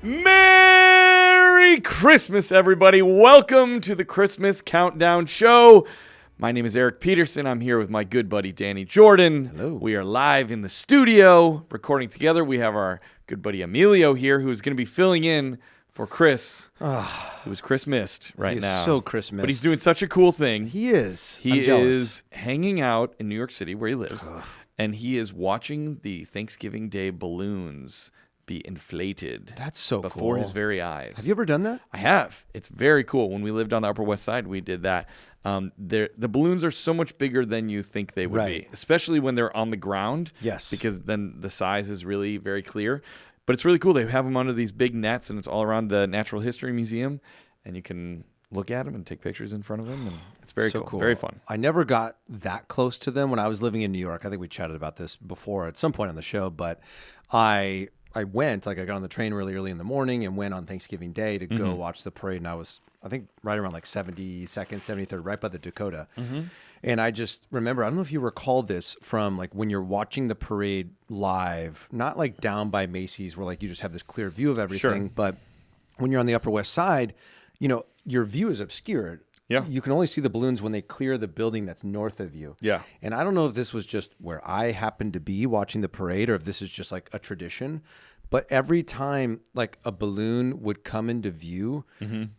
Merry Christmas, everybody. Welcome to the Christmas Countdown Show. My name is Eric Peterson. I'm here with my good buddy, Danny Jordan. Hello. We are live in the studio recording together. We have our good buddy Emilio here, who's going to be filling in for Chris, who is Chris missed right now. He's so Chris missed. But he's doing such a cool thing. He is. He I'm jealous. is hanging out in New York City, where he lives, and he is watching the Thanksgiving Day balloons be inflated. That's so before cool. his very eyes. Have you ever done that? I have. It's very cool. When we lived on the Upper West Side, we did that. The balloons are so much bigger than you think they would be, especially when they're on the ground. Yes. Because then the size is really very clear. But it's really cool. They have them under these big nets, and it's all around the Natural History Museum, and you can look at them and take pictures in front of them, and it's very cool. Very fun. I never got that close to them when I was living in New York. I think we chatted about this before at some point on the show, but I went, I got on the train really early in the morning and went on Thanksgiving Day to go watch the parade. And I was, I think, right around like 72nd, 73rd, right by the Dakota. And I just remember, I don't know if you recall this from like when you're watching the parade live, not like down by Macy's where like you just have this clear view of everything, but when you're on the Upper West Side, you know, your view is obscured. Yeah. You can only see the balloons when they clear the building that's north of you. Yeah. And I don't know if this was just where I happened to be watching the parade or if this is just like a tradition, but every time like a balloon would come into view,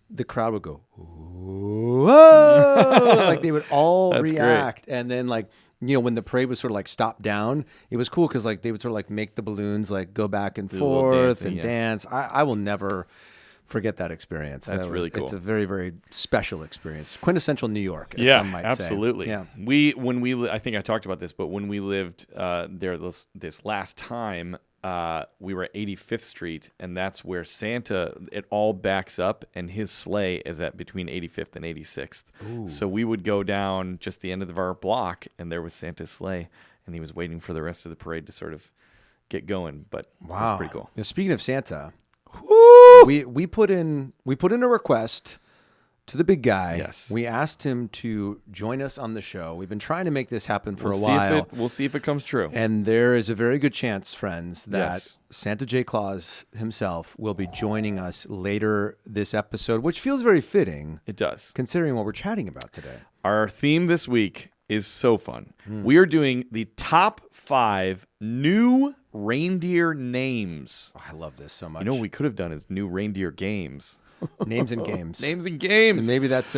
the crowd would go, whoa! Like they would all react. Great. And then like, you know, when the parade was sort of like stopped down, it was cool because like they would sort of like make the balloons like go back and forth and dance. I will never forget that experience. That's really cool. It's a very, very special experience. Quintessential New York, as some might absolutely. say. Yeah, I think I talked about this, but when we lived there this last time, we were at 85th Street, and that's where Santa, it all backs up, and his sleigh is at between 85th and 86th. Ooh. So we would go down just the end of our block, and there was Santa's sleigh, and he was waiting for the rest of the parade to sort of get going. But it was pretty cool. Now, speaking of Santa, woo! we put in a request to the big guy. Yes. We asked him to join us on the show. We've been trying to make this happen for a while. We'll see if it comes true. And there is a very good chance, friends, that Santa J. Claus himself will be joining us later this episode, which feels very fitting. It does. Considering what we're chatting about today. Our theme this week is so fun. We are doing the top 5 new reindeer names. Oh, I love this so much. You know what we could have done is new reindeer games. Names and games. Names and games. And maybe that's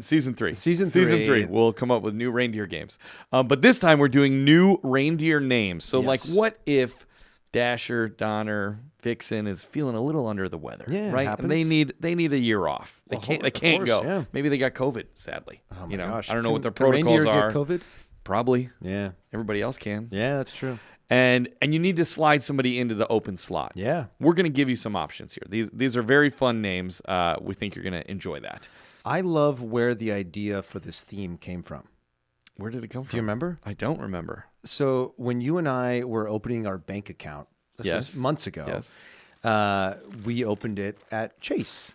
season 3. Season 3. We'll come up with new reindeer games. But this time we're doing new reindeer names. So like, what if Dasher, Donner, Vixen is feeling a little under the weather, right? Happens. And they need a year off. They can't go. Yeah. Maybe they got COVID, sadly. Oh my gosh. I don't know what their Can protocols reindeer are. get COVID? Probably. Yeah. Everybody else can. Yeah, that's true. And you need to slide somebody into the open slot. Yeah. We're going to give you some options here. These are very fun names. We think you're going to enjoy that. I love where the idea for this theme came from. Where did it come from? Do you remember? I don't remember. So when you and I were opening our bank account, this was months ago, we opened it at Chase.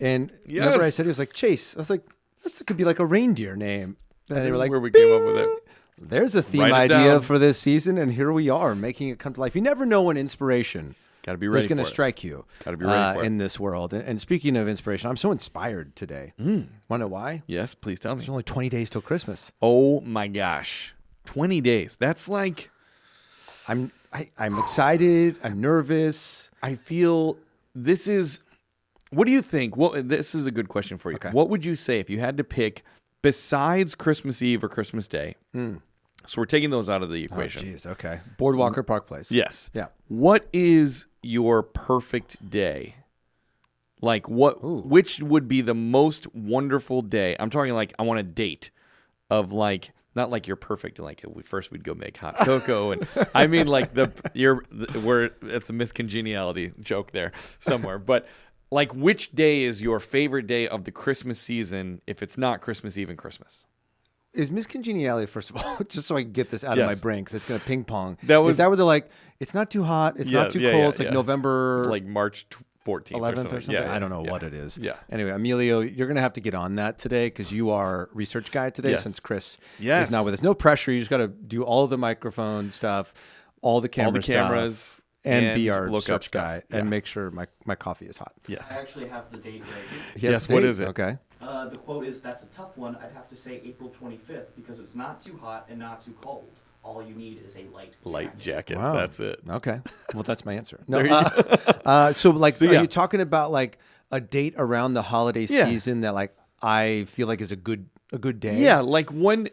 And remember I said, it was like Chase. I was like, this could be like a reindeer name. And they were like, where we came up with it. There's a theme idea for this season, and here we are making it come to life. You never know when inspiration is going to strike you. Got to be ready for it in this world. And speaking of inspiration, I'm so inspired today. Want to know why? Yes, please tell me. There's only 20 days till Christmas. Oh my gosh, 20 days. That's like I'm excited. I'm nervous. I feel this is. What do you think? Well, this is a good question for you. Okay. What would you say if you had to pick besides Christmas Eve or Christmas Day? So we're taking those out of the equation. Oh, geez. Okay. Boardwalk or Park Place. Yes. Yeah. What is your perfect day? Like which would be the most wonderful day? I'm talking like I want a date of like, not like you're perfect. Like first we'd go make hot cocoa. And I mean like it's a miscongeniality joke there somewhere. But like which day is your favorite day of the Christmas season if it's not Christmas Eve and Christmas? Is miscongeniality, first of all, just so I can get this out of my brain because it's going to ping pong. Is that where they're like, it's not too hot, it's not too cold, it's like November... Like March 14th 11th or something. I don't know what it is. Yeah. Anyway, Emilio, you're going to have to get on that today because you are research guy today since Chris is not with us. No pressure. You just got to do all the microphone stuff, all the camera cameras. and be our look up search guy stuff. and make sure my coffee is hot. Yes. I actually have the date right. Yes, what is it? Okay. The quote is, "That's a tough one. I'd have to say April 25th because it's not too hot and not too cold. All you need is a light jacket. Wow. That's it. Okay. Well, that's my answer. No. There you So like, So, are yeah. you talking about like a date around the holiday Yeah. season that like I feel like is a good day? Yeah, like when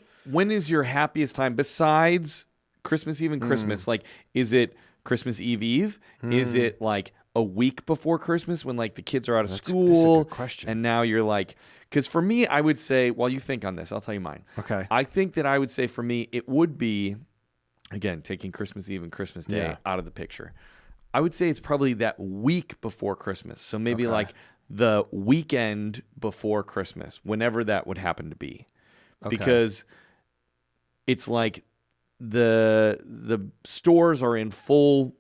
is your happiest time besides Christmas Eve and Christmas? Like, is it Christmas Eve? Is it like a week before Christmas when like the kids are out of school? that's a good question. And now you're like, because for me, I would say, while you think on this, I'll tell you mine. Okay. I think that I would say for me, it would be, again, taking Christmas Eve and Christmas Day Yeah. out of the picture. I would say it's probably that week before Christmas. So maybe like the weekend before Christmas, whenever that would happen to be. Because it's like the stores are in full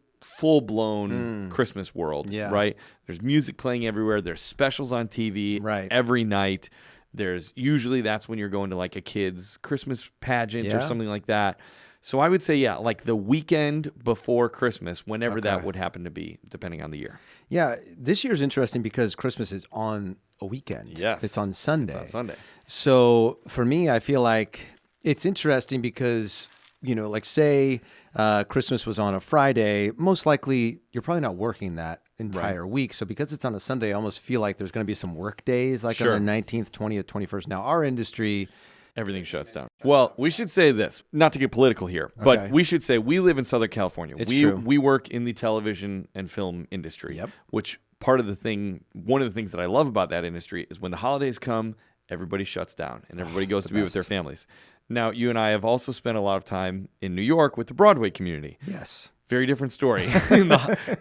blown Christmas world, Yeah. right? There's music playing everywhere. There's specials on TV Right. every night. There's usually that's when you're going to like a kid's Christmas pageant or Yeah. something like that. So I would say, yeah, like the weekend before Christmas, whenever that would happen to be, depending on the year. Yeah. This year's interesting because Christmas is on a weekend. Yes. It's on Sunday. It's on Sunday. So for me, I feel like it's interesting because, you know, like say Christmas was on a Friday, most likely you're probably not working that entire week. So because it's on a Sunday, I almost feel like there's going to be some work days like Sure. on the 19th, 20th, 21st. Now, our industry, Everything shuts down. Well, we should say this, not to get political here, but Okay. we should say we live in Southern California. It's we true. we work in the television and film industry, Yep. which one of the things that I love about that industry is when the holidays come, everybody shuts down and everybody goes to be with their families. Now, you and I have also spent a lot of time in New York with the Broadway community. yes. Very different story.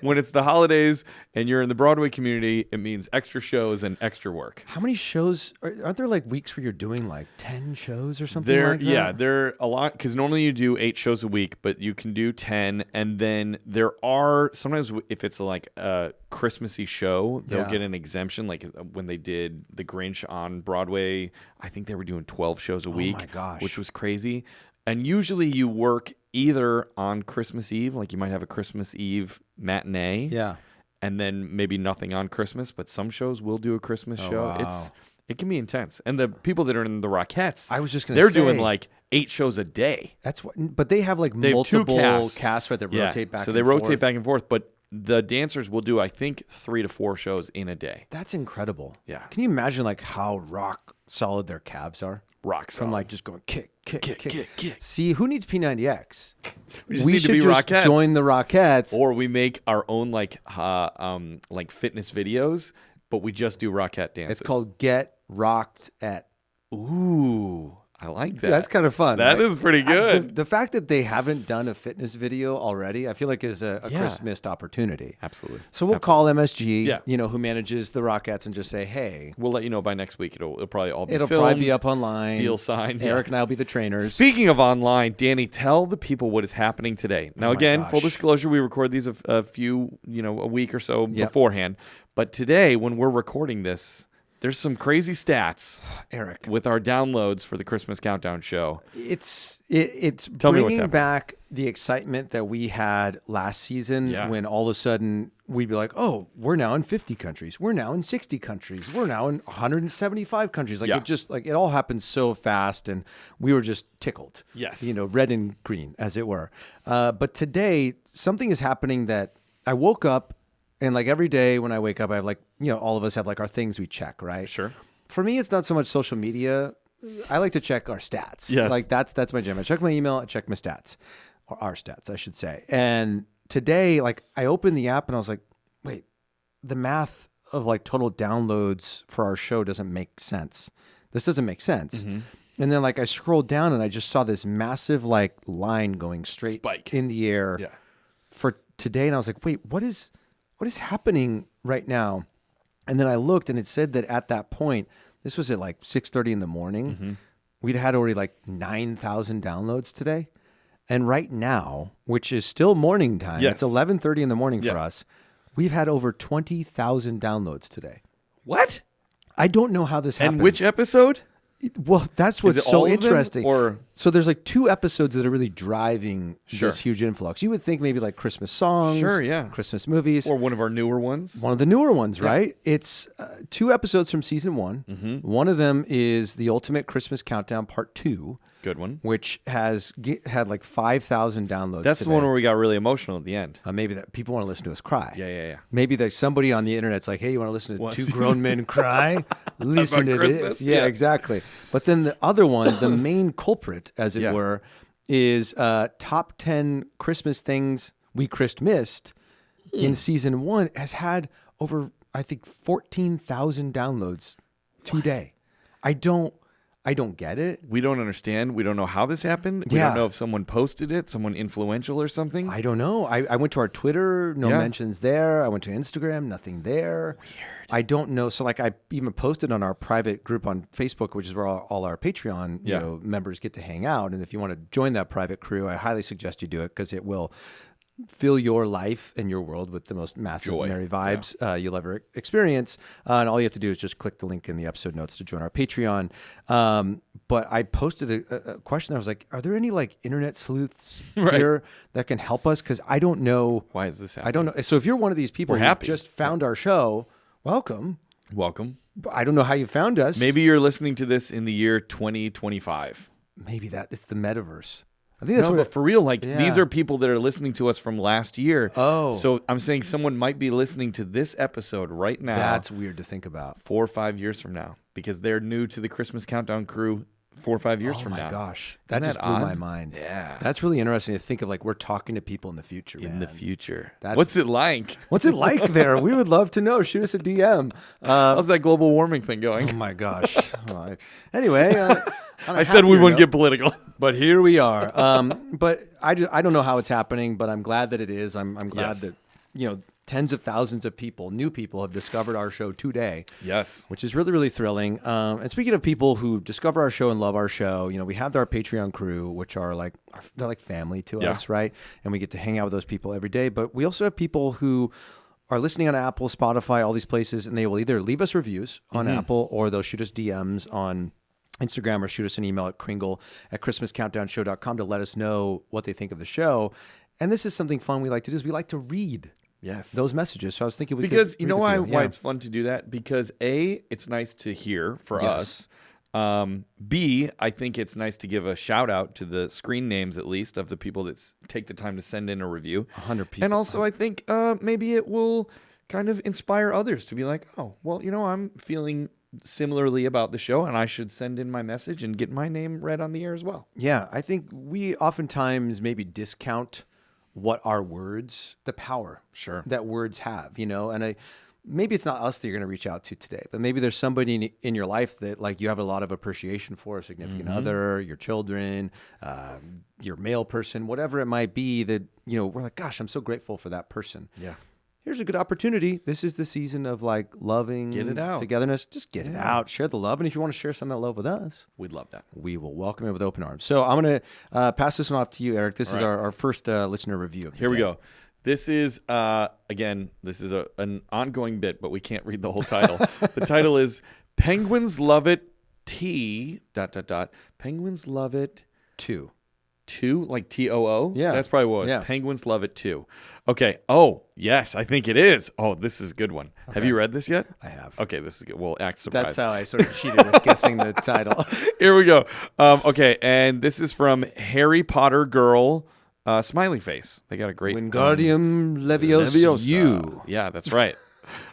When it's the holidays and you're in the Broadway community, it means extra shows and extra work. How many shows? Aren't there like weeks where you're doing like 10 shows or something like that? Yeah, there a lot because normally you do 8 shows a week, but you can do 10, and then there are sometimes if it's like a Christmassy show, they'll Yeah. get an exemption. Like when they did The Grinch on Broadway, I think they were doing 12 shows a week, my gosh. which was crazy. And usually you work either on Christmas Eve, like you might have a Christmas Eve matinee, Yeah. and then maybe nothing on Christmas, but some shows will do a Christmas show. wow. It can be intense. And the people that are in the Rockettes, I was just gonna they're say- doing like 8 shows a day. That's what, but they have like They have 2 multiple casts. where they rotate back so and they rotate forth. back and forth, but the dancers will do, I think, 3 to 4 shows in a day. That's incredible. Yeah. Can you imagine like how rock solid their calves are? Rock From solid. like just going kick. kick. See, who needs P90X? We just need to should be just Rockettes. join the Rockettes. Or we make our own like fitness videos, but we just do Rockette dances. It's called Get Rocked at. Ooh, I like that. That's kind of fun. That right? is pretty good. The fact that they haven't done a fitness video already, I feel like is a Yeah. Chris missed opportunity. Absolutely. So we'll call MSG, Yeah. you know, who manages the Rockettes, and just say, hey, We'll let you know by next week. It'll probably all be it'll filmed, probably be up online. deal signed. Eric Yeah. and I will be the trainers. Speaking of online, Danny, tell the people what is happening today. Now, my again, full gosh. disclosure, we record these a few, a week or so Yep. beforehand. But today, when we're recording this, there's some crazy stats Eric, with our downloads for the Christmas Countdown show. it's Tell me what's bringing happening. back the excitement that we had last season Yeah. when all of a sudden we'd be like, oh, we're now in 50 countries. We're now in 60 countries. We're now in 175 countries. Like Yeah. it just like it all happened so fast and we were just tickled. Yes. Red and green as it were. But today something is happening that I woke up and like every day when I wake up, I have like, all of us have like our things we check, right? Sure. For me, it's not so much social media. I like to check our stats. Yes. Like that's my jam. I check my email, I check my stats. Or our stats, I should say. And today, like I opened the app and I was like, wait, the math of like total downloads for our show doesn't make sense. This doesn't make sense. Mm-hmm. And then like I scrolled down and I just saw this massive like line going straight Spike. in the air Yeah. for today. And I was like, wait, what is happening right now? And then I looked and it said that at that point, this was at like 6:30 in the morning. Mm-hmm. We'd had already like 9,000 downloads today. And right now, which is still morning time, Yes. it's 11:30 in the morning Yeah. for us. We've had over 20,000 downloads today. What? I don't know how this happens. And which episode? Well, that's Is what's it so all of them, interesting. or So there's like 2 episodes that are really driving Sure. this huge influx. You would think maybe like Christmas songs, Sure, yeah. Christmas movies, or one of our newer ones? one of the newer ones, right? It's 2 episodes from season 1. Mm-hmm. One of them is the Ultimate Christmas Countdown Part 2, Good one. which has had like 5,000 downloads. That's the today. one where we got really emotional at the end. Maybe that people want to listen to us cry. Yeah. Maybe there's somebody on the internet's like, hey, you want to listen to What? 2 grown men cry? Listen to Christmas? this. Yeah, exactly. But then the other one, the main culprit, as it Yeah. were, is top 10 Christmas things we missed in season 1 has had over, I think, 14,000 downloads today. I don't get it. We don't understand. We don't know how this happened. We Yeah. don't know if someone posted it, someone influential or something. I don't know. I went to our Twitter, no Yeah. mentions there. I went to Instagram, nothing there. Weird. I don't know. So like I even posted on our private group on Facebook, which is where all our Patreon members get to hang out. And if you want to join that private crew, I highly suggest you do it because it will fill your life and your world with the most massive Joy. merry vibes you'll ever experience. And all you have to do is just click the link in the episode notes to join our Patreon. But I posted a question. I was like, are there any like internet sleuths Right. here that can help us? Because I don't know. Why is this happening? I don't know. So if you're one of these people We're who happy. just found our show, welcome. Welcome. But I don't know how you found us. Maybe you're listening to this in the year 2025. Maybe it's the metaverse. I think that's No, what but for real, like Yeah. these are people that are listening to us from last year. Oh. So I'm saying someone might be listening to this episode right now. that's weird to think about. 4 or 5 years from now because they're new to the Christmas Countdown crew 4 or 5 years from now. Oh my gosh. That Isn't just that blew odd? my mind. Yeah. That's really interesting to think of like we're talking to people in the future, man. In the future. That's- What's it like? What's it like there? We would love to know. Shoot us a DM. How's that global warming thing going? Oh my gosh. Anyway, I said we wouldn't get political. but here we are. But I don't know how it's happening, but I'm glad that it is. I'm glad Yes. that tens of thousands of people, new people, have discovered our show today. Yes. Which is really, really thrilling. And speaking of people who discover our show and love our show, we have our Patreon crew, which are they're like family to Yeah. us, right? And we get to hang out with those people every day. But we also have people who are listening on Apple, Spotify, all these places, and they will either leave us reviews on Apple or they'll shoot us DMs on Instagram or shoot us an email at kringle@christmascountdownshow.com to let us know what they think of the show. And this is something fun we like to do is we like to read Yes. those messages. So I was thinking we because could you read know a why few. why Yeah. it's fun to do that? Because A, it's nice to hear for Yes. us. B, I think it's nice to give a shout out to the screen names at least of the people that take the time to send in a review. 100 people. And also I think maybe it will kind of inspire others to be like, oh, well, I'm feeling similarly about the show and I should send in my message and get my name read on the air as well. Yeah, I think we oftentimes maybe discount what our words, the power Sure. that words have, and maybe it's not us that you're going to reach out to today, but maybe there's somebody in your life that like you have a lot of appreciation for, a significant other, your children, your male person, whatever it might be that, we're like, gosh, I'm so grateful for that person. Yeah. Here's a good opportunity. This is the season of like loving, Get it out. togetherness. Just get it out. Share the love. And if you want to share some of that love with us, We'd love that. we will welcome it with open arms. So I'm going to pass this one off to you, Eric. This is right. our first listener review. Of the Here we day. go. This is, again, this is an ongoing bit, but we can't read the whole title. The title is Penguins Love It T ... Penguins Love It 2. 2, like TOO? Yeah. That's probably what it was. Yeah. Penguins Love It 2. Okay. Oh, yes, I think it is. Oh, this is a good one. Have you read this yet? I have. Okay, this is good. We'll act surprised. That's how I sort of cheated with guessing the title. Here we go. Okay, and this is from Harry Potter Girl Smiley Face. They got a great... Wingardium Leviosa. You. Yeah, that's right.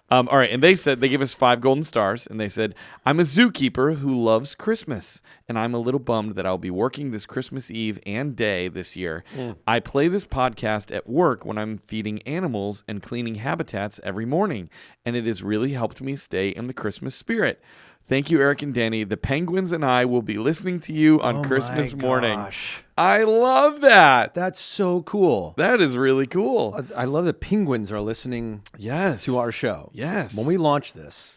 All right, and they gave us 5 golden stars, and they said, I'm a zookeeper who loves Christmas, and I'm a little bummed that I'll be working this Christmas Eve and day this year. I play this podcast at work when I'm feeding animals and cleaning habitats every morning, and it has really helped me stay in the Christmas spirit. Thank you, Eric and Danny. The Penguins and I will be listening to you on Christmas morning. Gosh. I love that. That's so cool. That is really cool. I love that penguins are listening Yes. to our show. Yes. When we launched this,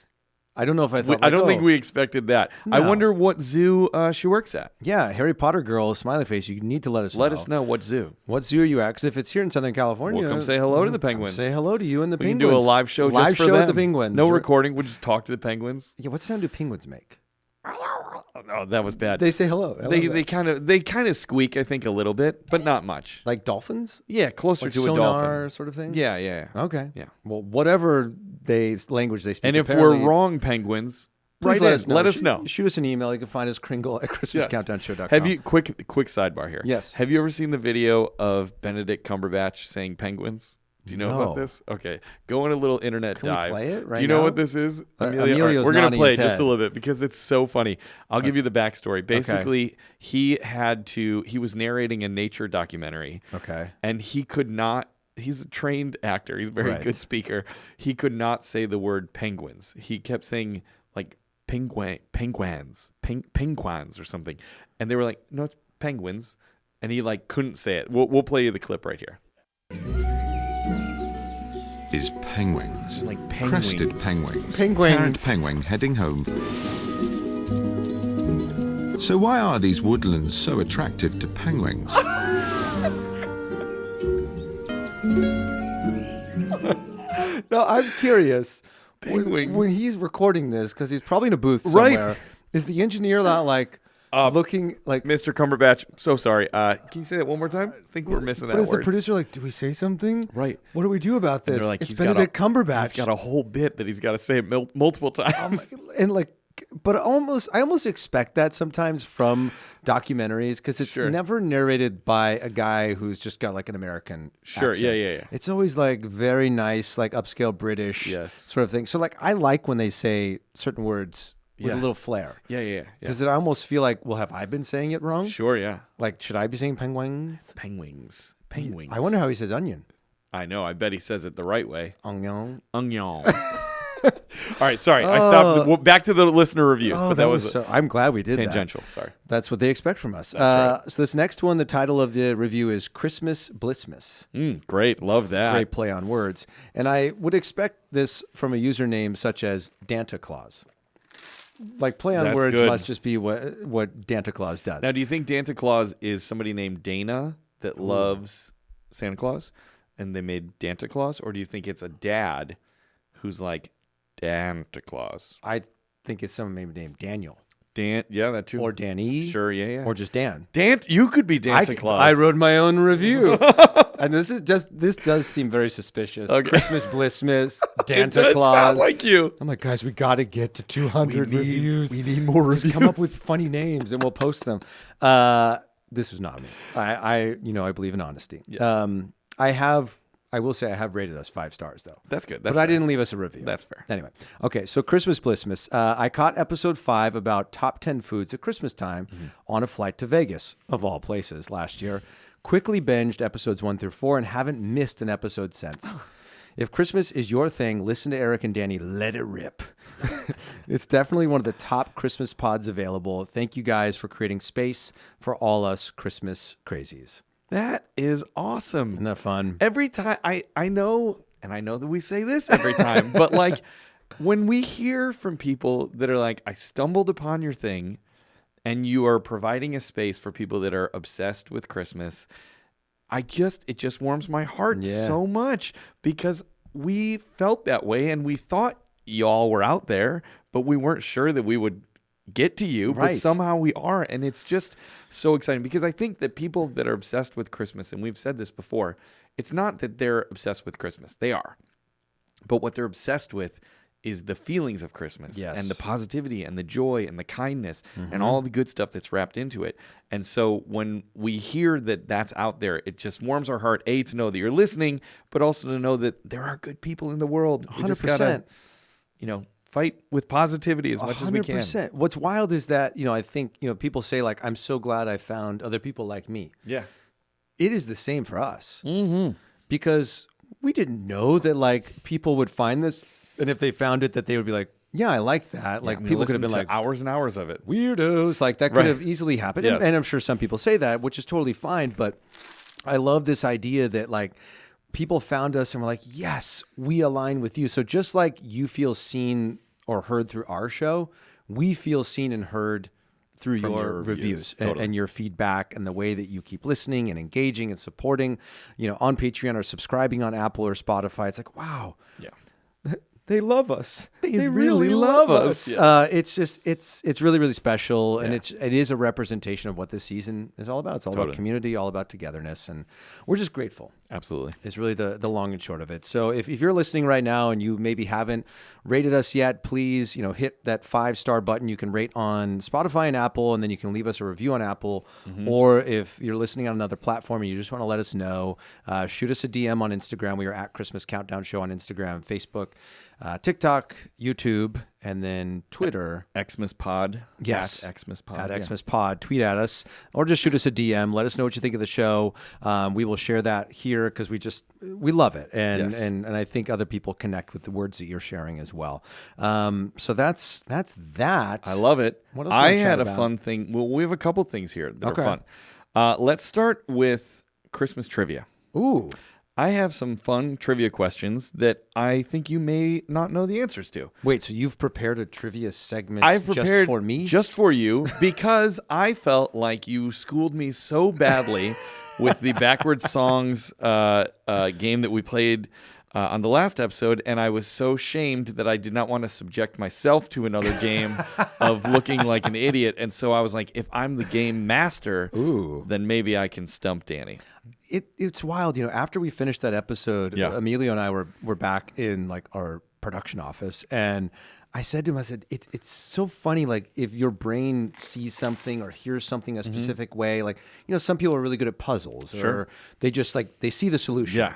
I don't know if I thought. I don't think we expected that. I No. wonder what zoo she works at. Yeah, Harry Potter girl, smiley face. You need to let us know. Let us know what zoo. What zoo are you at? Because if it's here in Southern California, We'll come say hello to the penguins. Say hello to you and the We can penguins. do a live show just for show them. with the penguins. No Right. recording. We'll just talk to the penguins. Yeah, what sound do penguins make? Oh, that was bad. They say hello. They kind of squeak, I think, a little bit, but not much. Like dolphins? Yeah, closer Like to a sonar dolphin sort of thing? Yeah. Okay. Yeah. Well, whatever language they speak. And if apparently, we're wrong, penguins, please let us know. Shoot us an email. You can find us Kringle at ChristmasCountdownShow.com. Have you quick sidebar here? Yes. Have you ever seen the video of Benedict Cumberbatch saying penguins? Do you know about this? Okay. Go on a little internet Can dive. we play it right Do you know now? what this is? Emilio's All right, we're going to nodding play his it just head. a little bit because it's so funny. I'll give you the backstory. Basically, he was narrating a nature documentary. Okay. And he could not, he's a trained actor. He's a very good speaker. He could not say the word penguins. He kept saying like penguins or something. And they were like, no, it's penguins. And he like couldn't say it. We'll play you the clip right here. Is penguins. Like penguins. Crested penguins. Penguins. Parent penguin heading home. So why are these woodlands so attractive to penguins? No, I'm curious. Penguins. When he's recording this, because he's probably in a booth somewhere, is the engineer not like looking like... Mr. Cumberbatch, so sorry. Can you say that one more time? I think we're missing that But is word. the producer like, do we say something? Right. What do we do about And this? they're like, It's he's Benedict got Cumberbatch. He's got a whole bit that he's got to say it multiple times. And like, but I almost expect that sometimes from documentaries because it's never narrated by a guy who's just got like an American accent. Yeah. It's always like very nice, like upscale British sort of thing. So like, I like when they say certain words with a little flair. Yeah. Because I almost feel like, well, have I been saying it wrong? Sure, yeah. Like, should I be saying penguins? Penguins. I wonder how he says onion. I know. I bet he says it the right way. Onion. All right, sorry. I stopped. Back to the listener reviews. Oh, but that was so. I'm glad we did tangential. that. Sorry. That's what they expect from us. Right. So this next one, the title of the review is Christmas Blissmas. Great. Love that. Great play on words. And I would expect this from a username such as Danta Claus. Like play on That's words good. must just be what Danta Claus does. Now, do you think Santa Claus is somebody named Dana that loves Santa Claus and they made Danta Claus? Or do you think it's a dad who's like Danta Claus? I think it's someone maybe named Daniel. Yeah, that too. Or Danny. Sure, yeah. Or just Dan. You could be Danta Claus. I wrote my own review. And this does seem very suspicious. Okay. Christmas Blissmas, Danta It does Claus. sound like you. I'm like, guys, we got to get to 200 reviews. We need more Just reviews. come up with funny names and we'll post them. This was not me. I believe in honesty. Yes. I will say I have rated us 5 stars though. That's good. But I didn't leave us a review. That's fair. Anyway, okay. So Christmas Blissmas. I caught episode 5 about top 10 foods at Christmas time on a flight to Vegas, of all places, last year. Quickly binged episodes 1 through 4 and haven't missed an episode since. If Christmas is your thing, listen to Eric and Danny. Let it rip. It's definitely one of the top Christmas pods available. Thank you guys for creating space for all us Christmas crazies. That is awesome. Isn't that fun? Every time I know, and I know that we say this every time, but like when we hear from people that are like, I stumbled upon your thing and you are providing a space for people that are obsessed with Christmas, it just warms my heart so much because we felt that way and we thought y'all were out there, but we weren't sure that we would get to you, but somehow we are. And it's just so exciting because I think that people that are obsessed with Christmas, and we've said this before, it's not that they're obsessed with Christmas. They are. But what they're obsessed with is the feelings of Christmas and the positivity and the joy and the kindness and all the good stuff that's wrapped into it. And so when we hear that that's out there, it just warms our heart, A, to know that you're listening, but also to know that there are good people in the world. 100%. We just gotta, fight with positivity as much as we can. 100%. What's wild is that, I think, people say like, I'm so glad I found other people like me. Yeah. It is the same for us. Mm-hmm. Because we didn't know that like people would find this. And if they found it, that they would be like, yeah, I like that. Like people could have been like hours and hours of it. Weirdos. Like that could have easily happened. Yes. And I'm sure some people say that, which is totally fine. But I love this idea that like people found us and were like, yes, we align with you. So just like you feel seen or heard through our show, we feel seen and heard through your reviews and your feedback and the way that you keep listening and engaging and supporting, on Patreon or subscribing on Apple or Spotify. It's like, wow. Yeah. they love us. They really love us. Yeah. It's really, really special, and it is a representation of what this season is all about. It's all about community, all about togetherness, and we're just grateful. Absolutely. Is really the long and short of it. So if you're listening right now and you maybe haven't rated us yet, please, hit that 5-star button. You can rate on Spotify and Apple, and then you can leave us a review on Apple. Or if you're listening on another platform and you just want to let us know, shoot us a DM on Instagram. We are at Christmas Countdown Show on Instagram, Facebook, TikTok, YouTube, and then Twitter. Xmas Pod. Yes. At Xmas Pod. At Xmas Pod. Tweet at us or just shoot us a DM. Let us know what you think of the show. We will share that here because we love it. And I think other people connect with the words that you're sharing as well. So that's that. I love it. What else I had a fun thing. Well, we have a couple things here that are fun. Let's start with Christmas trivia. Ooh. I have some fun trivia questions that I think you may not know the answers to. Wait, so you've prepared a trivia segment just for me? Just for you, because I felt like you schooled me so badly with the backwards songs game that we played on the last episode, and I was so shamed that I did not want to subject myself to another game of looking like an idiot. And so I was like, if I'm the game master, then maybe I can stump Danny. It's wild, after we finished that episode, Emilio and I were back in like our production office, and I said to him, it's so funny, like if your brain sees something or hears something a specific way, like, some people are really good at puzzles or they just like, they see the solution. Yeah.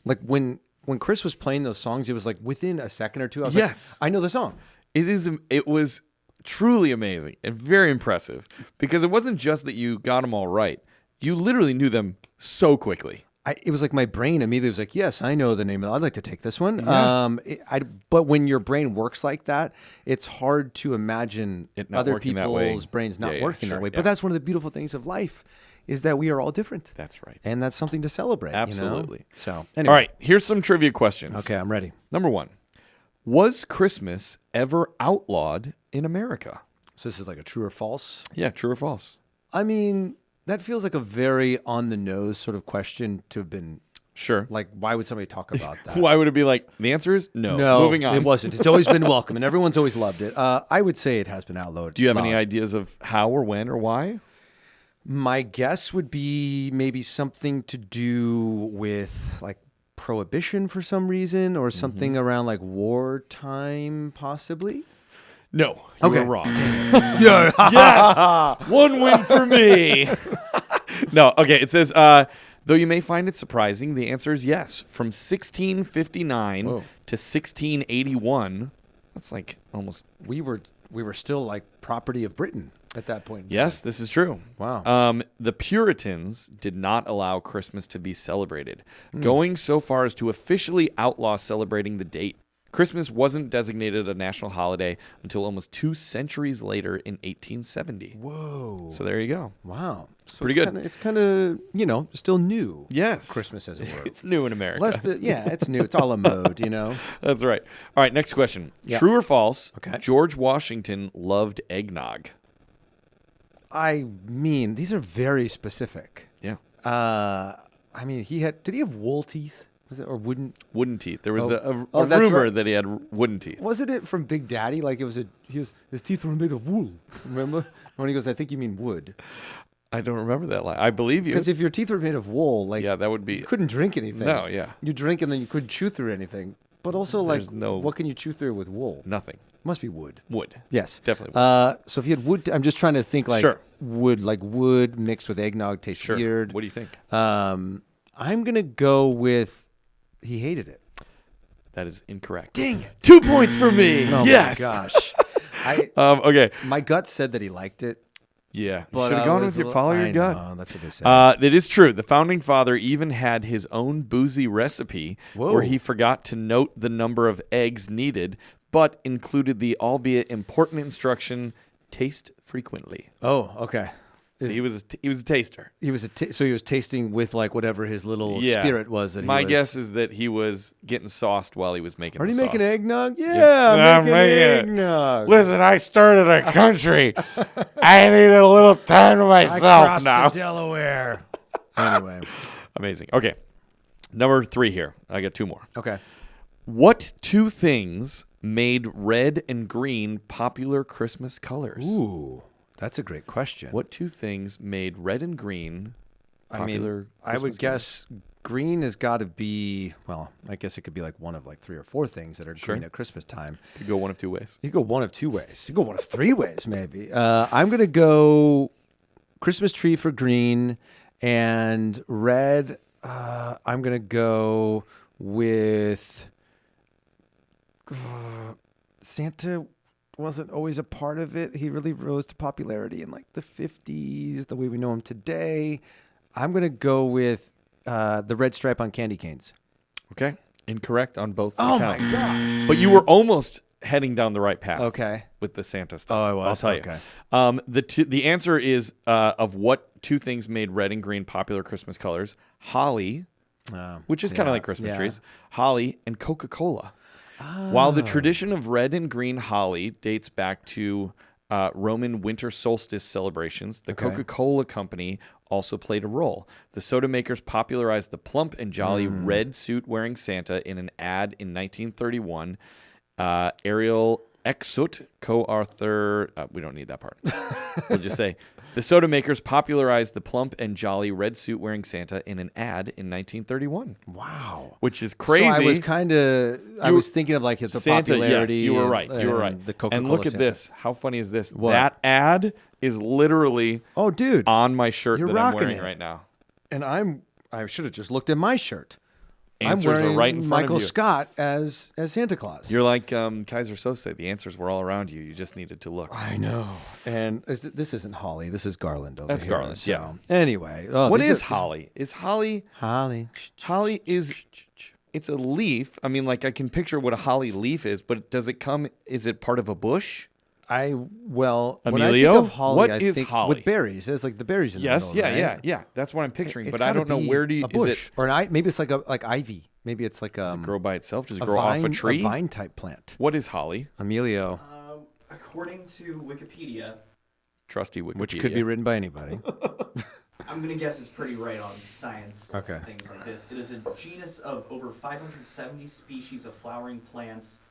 Like when Chris was playing those songs, it was like within a second or two, I was like, I know the song. It was truly amazing and very impressive because it wasn't just that you got them all right. You literally knew them so quickly. It was like my brain immediately was like, yes, I know the name of it. I'd like to take this one. Yeah. But when your brain works like that, it's hard to imagine other people's brains not working that way. But that's one of the beautiful things of life is that we are all different. That's right. And that's something to celebrate. Absolutely. So anyway. All right, here's some trivia questions. Okay, I'm ready. Number 1, was Christmas ever outlawed in America? So this is like a true or false? Yeah, true or false? I mean, that feels like a very on-the-nose sort of question to have been. Sure. Like, why would somebody talk about that? Why would it be like, the answer is no. Moving on. It wasn't. It's always been welcome, and everyone's always loved it. I would say it has been outlawed. Do you have any ideas of how or when or why? My guess would be maybe something to do with, like, prohibition for some reason or something around, like, wartime, possibly? No, you were wrong. Yeah. Yes! One win for me. No, okay, it says, though you may find it surprising, the answer is yes. From 1659 to 1681, that's like almost... We were still like property of Britain at that point. Yes, this is true. Wow. The Puritans did not allow Christmas to be celebrated, going so far as to officially outlaw celebrating the date. Christmas wasn't designated a national holiday until almost 2 centuries later in 1870. Whoa. So there you go. Wow. So pretty good. It's kind of, still new. Yes. Christmas, as it were. It's new in America. It's new. It's all a mode, That's right. All right, next question. Yeah. True or false? Okay. George Washington loved eggnog. I mean, these are very specific. Yeah. I mean, did he have wool teeth? Was it or wooden teeth? There was a rumor that he had wooden teeth. Wasn't it from Big Daddy? Like his teeth were made of wool. Remember when he goes, "I think you mean wood." I don't remember that line. I believe you. Because if your teeth were made of wool, like that would be. You couldn't drink anything. No, yeah. You drink and then you couldn't chew through anything. But also, what can you chew through with wool? Nothing. Must be wood. Wood. Yes, definitely. Wood. So if you had wood, I'm just trying to think wood mixed with eggnog tastes weird. What do you think? I'm gonna go with. He hated it. That is incorrect. Dang it. 2 points for me. Oh yes. my gosh. Okay. My gut said that he liked it. Yeah. But should have gone with your follow your gut. Know, that's what they said. That is true. The founding father even had his own boozy recipe where he forgot to note the number of eggs needed, but included the albeit important instruction, taste frequently. Oh, okay. So he was a taster. So he was tasting with like whatever his little spirit was. My guess is that he was getting sauced while he was making. Are you sauce. making eggnog? Yeah, I'm making eggnog. Listen, I started a country. I need a little time to myself I crossed now. the Delaware. Anyway, amazing. Okay, number 3 here. I got 2 more. Okay. What two things made red and green popular Christmas colors? Ooh, that's a great question. What two things made red and green popular I would Christmas guess green has got to be, well, I guess it could be like one of like 3 or 4 things that are Sure. green at Christmas time. Could go one of two ways. You go one of 2 ways. You go one of 3 ways, maybe. I'm going to go Christmas tree for green and red. I'm going to go with Santa wasn't always a part of it. He really rose to popularity in like the 50s, the way we know him today. I'm going to go with the red stripe on candy canes. Okay. Incorrect on both Oh accounts. my gosh. But you were almost heading down the right path. Okay. With the Santa stuff. Oh, I was? I'll tell Okay. you. The answer is of what two things made red and green popular Christmas colors? Holly, which is kind of like Christmas trees. Holly and Coca-Cola. While the tradition of red and green holly dates back to Roman winter solstice celebrations, the Coca-Cola company also played a role. The soda makers popularized the plump and jolly red suit-wearing Santa in an ad in 1931. Ariel Exut, co-author... we don't need that part. We'll just say... The soda makers popularized the plump and jolly red suit-wearing Santa in an ad in 1931. Wow. Which is crazy. So I was kind of, I was thinking of like his Santa, popularity. yes, you were right. You were and right. The Coca-Cola and look at Santa. this. How funny is this? What? That ad is literally Oh, dude. on my shirt You're that I'm rocking wearing it. right now. And I should have just looked at my shirt. Answers I'm are wearing right in front Michael of you. Scott as Santa Claus. You're like Kaiser Sose. The answers were all around you. You just needed to look. I know. And this isn't Holly. This is Garland over That's here. Garland, So, yeah. Anyway. What is holly? Is holly... Holly. Holly is... It's a leaf. I mean, like, I can picture what a holly leaf is, but does it come... Is it part of a bush? When I Emilio? think of holly, What I is think holly? with berries. There's like the berries in Yes, the middle, right? yeah. That's what I'm picturing, It's but I gotta don't know be where do you... a bush. Is it... Or maybe it's like ivy. Maybe it's like Does it grow by itself? Does it a grow vine, off a tree? A vine type plant. What is holly? Emilio, According to Wikipedia, Trusty Wikipedia. which could be written by anybody. I'm gonna guess it's pretty right on science. Okay. Things like this. It is a genus of over 570 species of flowering plants.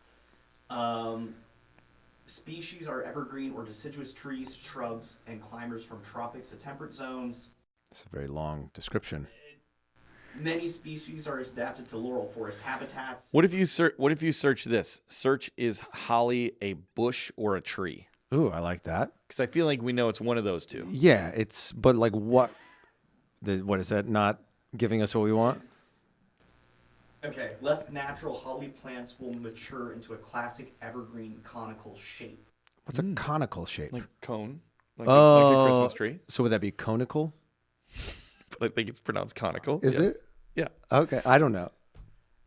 Species are evergreen or deciduous trees, shrubs, and climbers from tropics to temperate zones. It's a very long description. Many species are adapted to laurel forest habitats. What if you search this? Search is holly a bush or a tree? Ooh, I like that. Because I feel like we know it's one of those two. Yeah, but like what is that not giving us what we want? Okay, left natural, holly plants will mature into a classic evergreen conical shape. What's a conical shape? Like cone. Like a Christmas tree. So would that be conical? But I think it's pronounced conical. Is Yeah. it? Yeah. Okay, I don't know.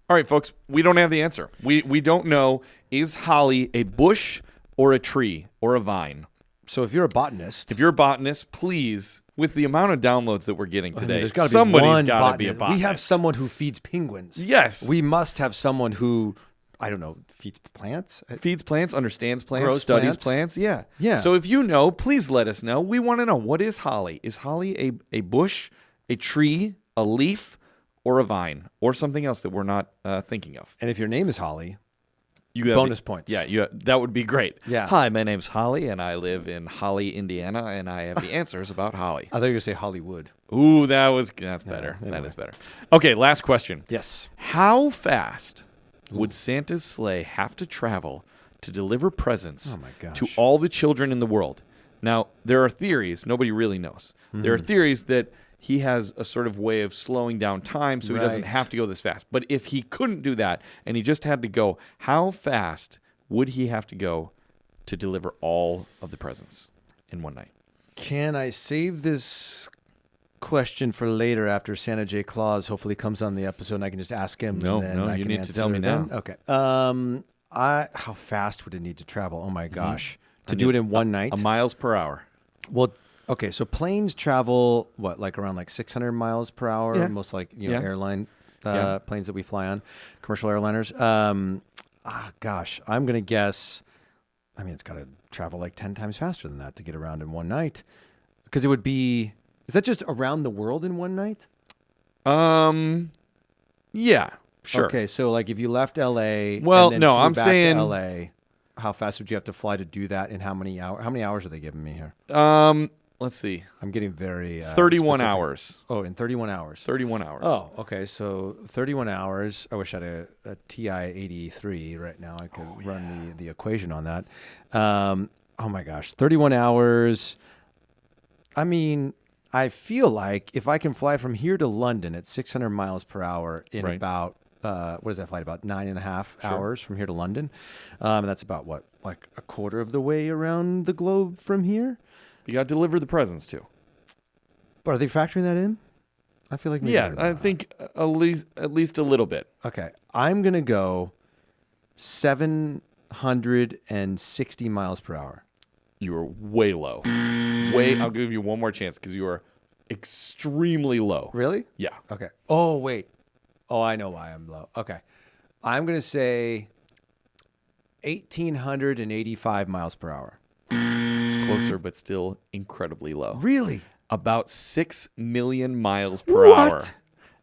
All right, folks. We don't have the answer. We don't know. Is holly a bush or a tree or a vine? So if you're a botanist, If you're a botanist, please, with the amount of downloads that we're getting today, there's got to be somebody's one got to be a botanist. botanist. We have someone who feeds penguins. Yes. We must have someone who, I don't know, feeds plants. Feeds plants, understands plants, Grows studies plants. plants. Yeah. Yeah. So if you know, please let us know. We want to know, what is holly? Is holly a bush, a tree, a leaf, or a vine, or something else that we're not thinking of? And if your name is Holly, You have bonus points. Yeah, that would be great. Yeah. Hi, my name's Holly, and I live in Holly, Indiana, and I have the answers about holly. I thought you were going to say Hollywood. Ooh, that's better. anyway. That is better. Okay, last question. Yes. How fast would Santa's sleigh have to travel to deliver presents Oh my gosh. to all the children in the world? Now, there are theories. Nobody really knows. There are theories that he has a sort of way of slowing down time so he doesn't Right. have to go this fast. But if he couldn't do that and he just had to go, how fast would he have to go to deliver all of the presents in one night? Can I save this question for later after Santa J. Claus hopefully comes on the episode and I can just ask him? No, and then no, I you can need to answer tell me then? now. Okay. How fast would it need to travel? Oh my gosh. To do it in one night? A miles per hour. Well, okay, so planes travel around 600 miles per hour. Yeah. Most Yeah. airline Yeah. planes that we fly on, commercial airliners. Gosh, I'm gonna guess. I mean, it's got to travel like 10 times faster than that to get around in one night, because it would be. Is that just around the world in one night? Yeah. Sure. Okay, so like if you left LA, Well, and then no, flew I'm back saying- to LA, how fast would you have to fly to do that? And how many hours? How many hours are they giving me here? Let's see. I'm getting very 31 specific. hours. Oh, in 31 hours. 31 hours. Oh, okay. So 31 hours. I wish I had a TI-83 right now. I could run the equation on that. Oh my gosh, 31 hours. I mean, I feel like if I can fly from here to London at 600 miles per hour in Right. about what is that flight? About 9.5 hours from here to London. And that's about what, like a quarter of the way around the globe from here. You got to deliver the presents too. But are they factoring that in? I feel like maybe Yeah, they're I not. think at least a little bit. Okay, I'm gonna go 760 miles per hour. You were way low. I'll give you one more chance because you are extremely low. Really? Yeah. Okay. Oh wait. Oh, I know why I'm low. Okay, I'm gonna say 1,885 miles per hour. Closer, but still incredibly low. Really? About 6 million miles per What? hour.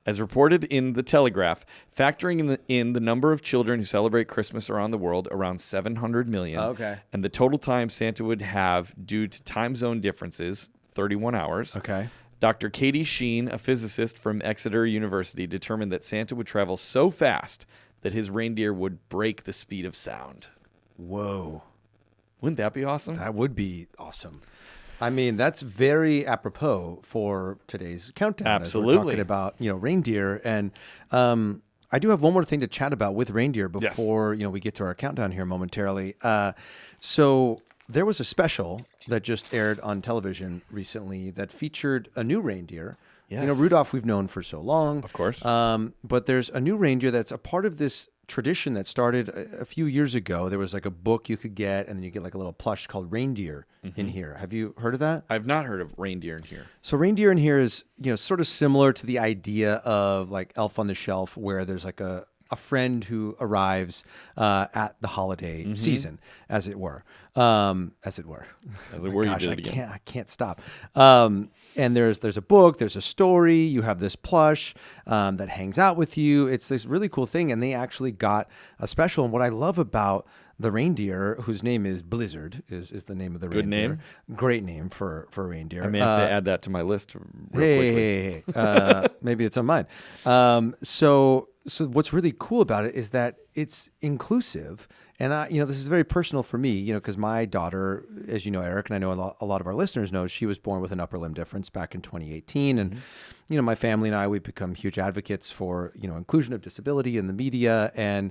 As reported in The Telegraph, factoring in the number of children who celebrate Christmas around the world, around 700 million. Okay. And the total time Santa would have due to time zone differences, 31 hours. Okay. Dr. Katie Sheen, a physicist from Exeter University, determined that Santa would travel so fast that his reindeer would break the speed of sound. Whoa. Wouldn't that be awesome? That would be awesome. I mean, that's very apropos for today's countdown. Absolutely. As we're talking about, reindeer. And I do have one more thing to chat about with reindeer before, we get to our countdown here momentarily. So there was a special that just aired on television recently that featured a new reindeer. Yes. Rudolph we've known for so long. Of course. But there's a new reindeer that's a part of this tradition that started a few years ago. There was like a book you could get, and then you get like a little plush called Reindeer in here. Have you heard of that? I've not heard of reindeer in here. So Reindeer in here is, sort of similar to the idea of like Elf on the Shelf, where there's like a friend who arrives at the holiday season, as it were. As it were. As it were, Gosh, you did it again. I can't stop. And there's a book, there's a story, you have this plush that hangs out with you. It's this really cool thing, and they actually got a special. And what I love about the reindeer, whose name is Blizzard, is the name of the Good reindeer. name. Great name for a reindeer. I may have to add that to my list real quickly. Hey. Maybe it's on mine. So what's really cool about it is that it's inclusive. And this is very personal for me, because my daughter, as you know, Eric, and I know a lot of our listeners know, she was born with an upper limb difference back in 2018. And, my family and I, we've become huge advocates for, inclusion of disability in the media. And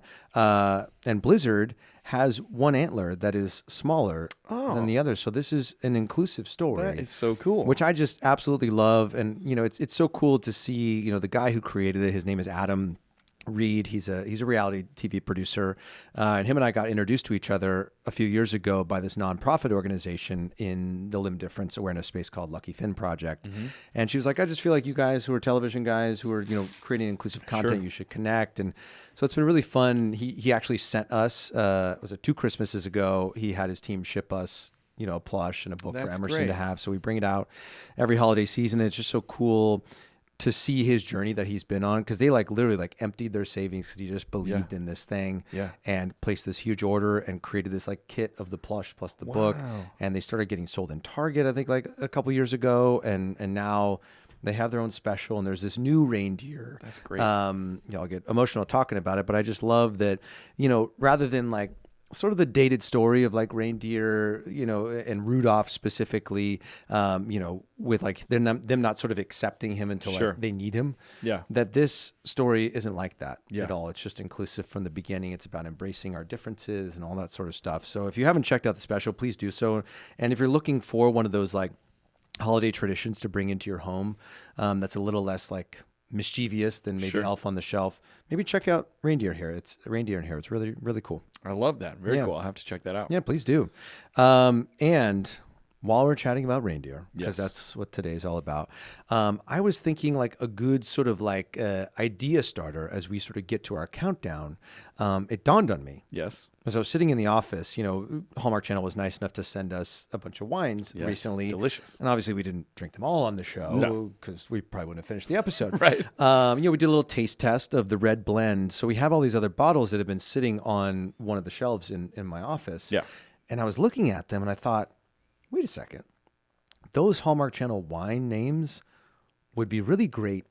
Blizzard has one antler that is smaller than the other. So this is an inclusive story. That is so cool. Which I just absolutely love. And, it's so cool to see, the guy who created it, his name is Adam Reed. He's a reality TV producer, and him and I got introduced to each other a few years ago by this nonprofit organization in the limb difference awareness space called Lucky Finn Project. And she was like, I just feel like you guys who are television guys who are creating inclusive content, you should connect. And so it's been really fun. He actually sent us was it 2 Christmases ago? He had his team ship us a plush and a book for That's Emerson great. to have. So we bring it out every holiday season. It's just so cool to see his journey that he's been on, because they literally emptied their savings because he just believed in this thing and placed this huge order and created this kit of the plush plus the book. And they started getting sold in Target, I think a couple years ago. And now they have their own special, and there's this new reindeer. That's great. I'll get emotional talking about it, but I just love that, rather than sort of the dated story of reindeer, and Rudolph specifically, with them not sort of accepting him until they need him. Yeah. That this story isn't like that Yeah. at all. It's just inclusive from the beginning. It's about embracing our differences and all that sort of stuff. So if you haven't checked out the special, please do so. And if you're looking for one of those holiday traditions to bring into your home, that's a little less mischievous than maybe Elf on the Shelf, maybe check out Reindeer here. It's Reindeer in here. It's really, really cool. I love that. Very cool. I'll have to check that out. Yeah, please do. And while we're chatting about reindeer, Yes. because that's what today's all about, I was thinking like a good sort of like idea starter as we sort of get to our countdown. It dawned on me. Yes. As I was sitting in the office, Hallmark Channel was nice enough to send us a bunch of wines Yes, recently. delicious. And obviously we didn't drink them all on the show because we probably wouldn't have finished the episode. Right. We did a little taste test of the red blend. So we have all these other bottles that have been sitting on one of the shelves in my office. Yeah. And I was looking at them and I thought, wait a second. Those Hallmark Channel wine names would be really great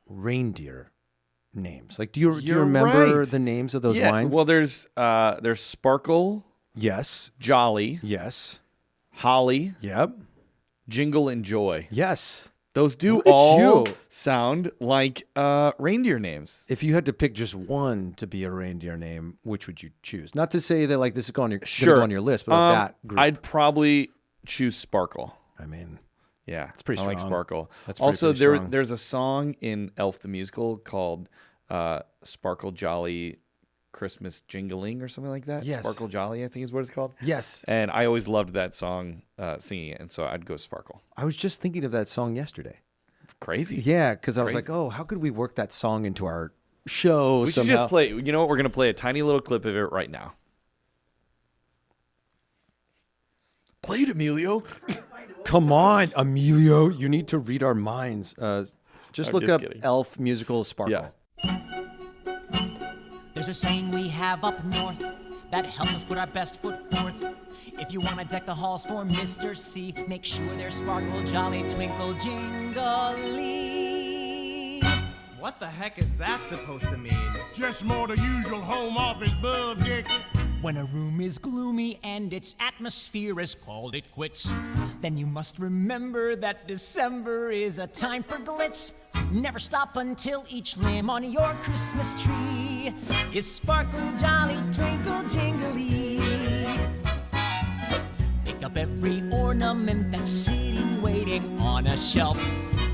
reindeer names. Like, do you You're remember right. the names of those Yeah. wines? Well, there's Sparkle, Yes. Jolly, Yes. Holly, Yep. Jingle, and Joy. Yes. Those do Look at all you. sound like reindeer names. If you had to pick just one to be a reindeer name, which would you choose? Not to say that like this is going to go on your list, but of that group. I'd probably choose Sparkle. I mean, Yeah, it's pretty I like strong. Sparkle. That's also, pretty strong. there's a song in Elf the Musical called "Sparkle Jolly Christmas Jingling" or something like that. Yes. Sparkle Jolly, I think is what it's called. Yes. And I always loved that song, singing it, and so I'd go Sparkle. I was just thinking of that song yesterday. Crazy. Yeah, because I was Crazy. like, oh, how could we work that song into our show We should somehow? just play. You know what? We're gonna play a tiny little clip of it right now. Play it, Emilio. Come on, Emilio. You need to read our minds. Just I'm look just up kidding. Elf musical Sparkle. Yeah. There's a saying we have up north that helps us put our best foot forth. If you want to deck the halls for Mr. C, make sure they're sparkle, jolly, twinkle, jingly. What the heck is that supposed to mean? Just more the usual home office bug, Dick. When a room is gloomy and its atmosphere has called it quits, then you must remember that December is a time for glitz. Never stop until each limb on your Christmas tree is sparkle, jolly, twinkle, jingly. Pick up every ornament that's sitting waiting on a shelf.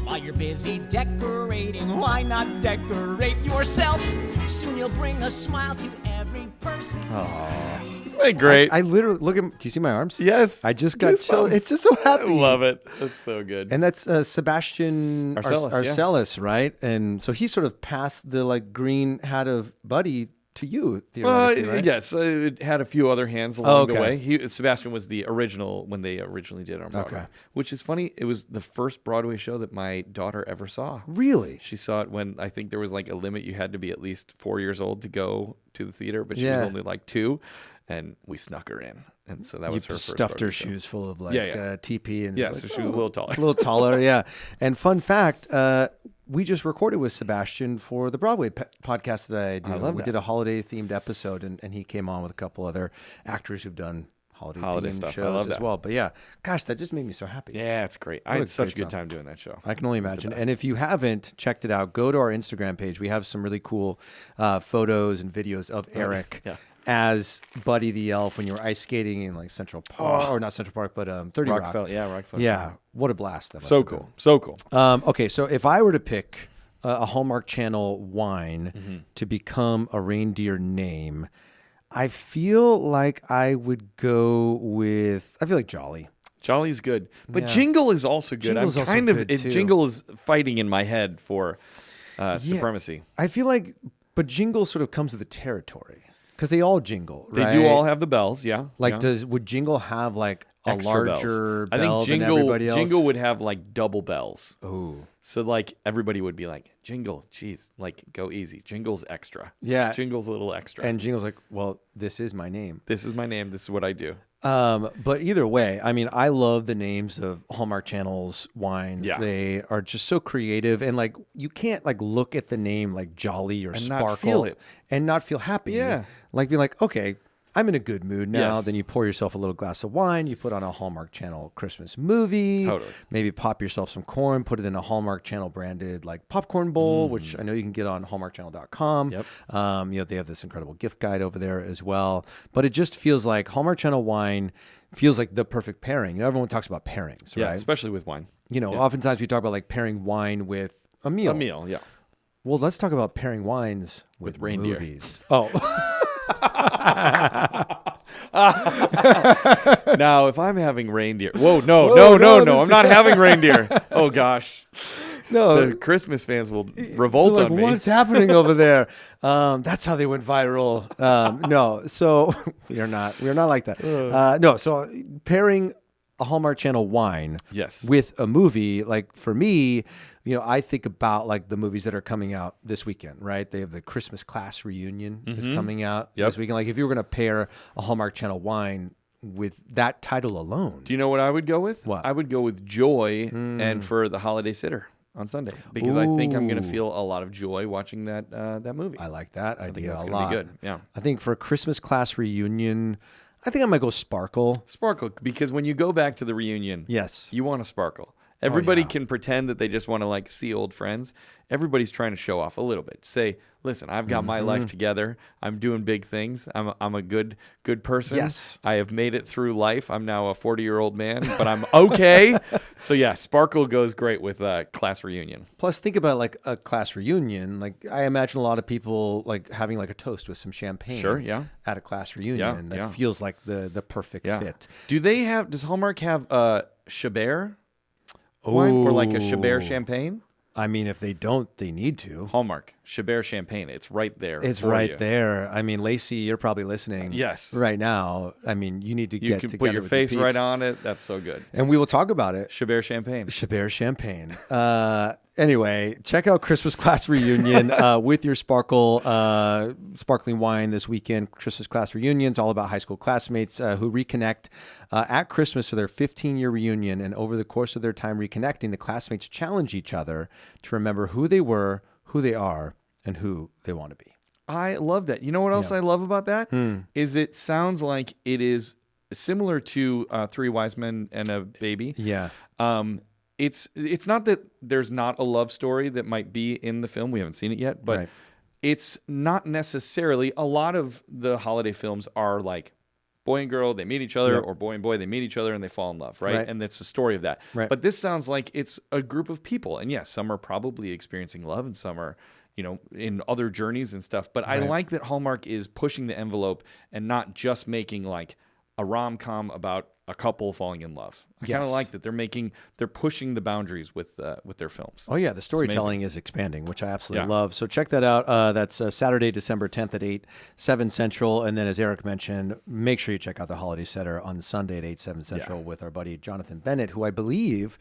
While you're busy decorating, why not decorate yourself? Soon you'll bring a smile to every person you see. Isn't that great? I literally look at. Do you see my arms? yes. I just got chill. Goosebumps. It's just so happy. I love it. That's so good. And that's Sebastian Arcellus, yeah. Arcellus, right? And so he sort of passed the like green hat of Buddy to you, theoretically, right? Yes, it had a few other hands along the okay. way. Sebastian was the original when they originally did it on Broadway, Okay. which is funny. It was the first Broadway show that my daughter ever saw. Really? She saw it when I think there was like a limit. You had to be at least 4 years old to go to the theater, but she was Yeah. only like 2, and we snuck her in. And so that was her first stuffed her Broadway show. shoes full of like Yeah. TP and Yeah, like, so she was a little taller. a little taller, yeah. And fun fact, we just recorded with Sebastian for the Broadway podcast that I do. I love we that. did a holiday themed episode, and he came on with a couple other actors who've done holiday Holiday themed stuff. I shows love as that. well. But yeah, gosh, that just made me so happy. Yeah, it's great. I What a had such a great good song. time doing that show. I can only imagine. And if you haven't checked it out, go to our Instagram page. We have some really cool photos and videos of Eric yeah. as Buddy the Elf when you were ice skating in like Central Park, or not Central Park, but 30 Rock. Rockefeller, yeah, Rockefeller. Yeah, what a blast that must So have cool. been. So cool. Okay, so if I were to pick a Hallmark Channel wine Mm-hmm. to become a reindeer name, I feel like I would go with, I feel like Jolly. Jolly's good, but Yeah. Jingle is also good. Jingle's I'm also kind of good, too. Jingle is fighting in my head for supremacy. I feel like, but Jingle sort of comes with the territory because they all jingle, They right? do all have the bells, yeah. Like, yeah. would Jingle have like a Extra larger bells. I bell think than Jingle everybody else? Jingle would have like double bells. Ooh. So like everybody would be like, Jingle, geez, like go easy. Jingle's extra. Yeah. Jingle's a little extra. And Jingle's like, well, this is my name. this is my name. This is what I do. But either way, I mean, I love the names of Hallmark Channel's wines. Yeah. They are just so creative, and like you can't like look at the name like Jolly or And Sparkle not feel it. and not feel happy. Yeah. Like be like, okay, I'm in a good mood now. Yes. Then you pour yourself a little glass of wine, you put on a Hallmark Channel Christmas movie. Totally. Maybe pop yourself some corn, put it in a Hallmark Channel branded like popcorn bowl, which I know you can get on hallmarkchannel.com. Yep. They have this incredible gift guide over there as well. But it just feels like Hallmark Channel wine feels like the perfect pairing. Everyone talks about pairings, Yeah, right? especially with wine. Oftentimes we talk about like pairing wine with a meal. A meal, yeah. Well, let's talk about pairing wines with reindeer. movies. Oh, Now, if I'm having reindeer, no, I'm not having reindeer. Oh gosh, No, the Christmas fans will revolt like, on me. what's happening over there? That's how they went viral. No, so we're not like that. No, so pairing a Hallmark Channel wine Yes. with a movie, like for me, I think about like the movies that are coming out this weekend, right? They have the Christmas Class reunion is coming out this weekend. Like if you were going to pair a Hallmark Channel wine with that title alone. Do you know what I would go with? What? I would go with Joy and for the holiday sitter on Sunday because I think I'm going to feel a lot of joy watching that movie. I like that I think idea that's a gonna lot. be good. Yeah. I think for a Christmas Class reunion, I think I might go Sparkle. Sparkle, because when you go back to the reunion, Yes. you want to sparkle. Everybody yeah. can pretend that they just want to like see old friends. Everybody's trying to show off a little bit. Say, listen, I've got my life together. I'm doing big things. I'm a good person. Yes. I have made it through life. I'm now a 40-year-old man, but I'm okay. So yeah, Sparkle goes great with class reunion. Plus, think about like a class reunion. Like I imagine a lot of people like having like a toast with some champagne. Sure, yeah. At a class reunion, that feels like the perfect fit. Does Hallmark have Chabert wine or like a Chabert champagne? I mean, if they don't, they need to. Hallmark Chabert champagne. It's right there. It's for right you. there. I mean, Lacey, you're probably listening. Yes. Right now. I mean, you need to You get can together put your with face the right peeps. on it. That's so good. And we will talk about it. Chabert champagne. Chabert champagne. Anyway, check out Christmas Class Reunion with your sparkling wine this weekend. Christmas Class Reunions, all about high school classmates who reconnect at Christmas for their 15-year reunion. And over the course of their time reconnecting, the classmates challenge each other to remember who they were, who they are, and who they want to be. I love that. You know what else I love about that? Is it sounds like it is similar to Three Wise Men and a Baby. Yeah. It's not that there's not a love story that might be in the film. We haven't seen it yet, but it's not necessarily. A lot of the holiday films are like boy and girl, they meet each other, or boy and boy, they meet each other and they fall in love, right? And it's the story of that. Right. But this sounds like it's a group of people. And yes, some are probably experiencing love and some are, in other journeys and stuff. But I like that Hallmark is pushing the envelope and not just making like a rom-com about a couple falling in love. I kind of like that they're pushing the boundaries with their films. Oh yeah, the storytelling is expanding, which I absolutely Yeah. love. So check that out. That's Saturday, December 10th at 7 Central. And then as Eric mentioned, make sure you check out the Holiday Center on Sunday at 7 Central with our buddy Jonathan Bennett, who I believe,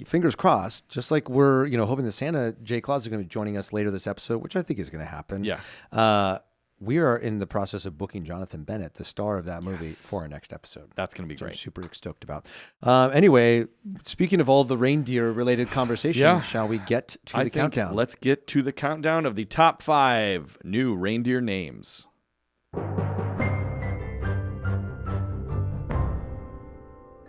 fingers crossed, just like we're hoping that Santa J. Claus is going to be joining us later this episode, which I think is going to happen. Yeah. We are in the process of booking Jonathan Bennett, the star of that movie, for our next episode. That's going to be great. I'm super stoked about. Anyway, speaking of all the reindeer-related conversation, shall we get to the countdown? Let's get to the countdown of the top 5 new reindeer names.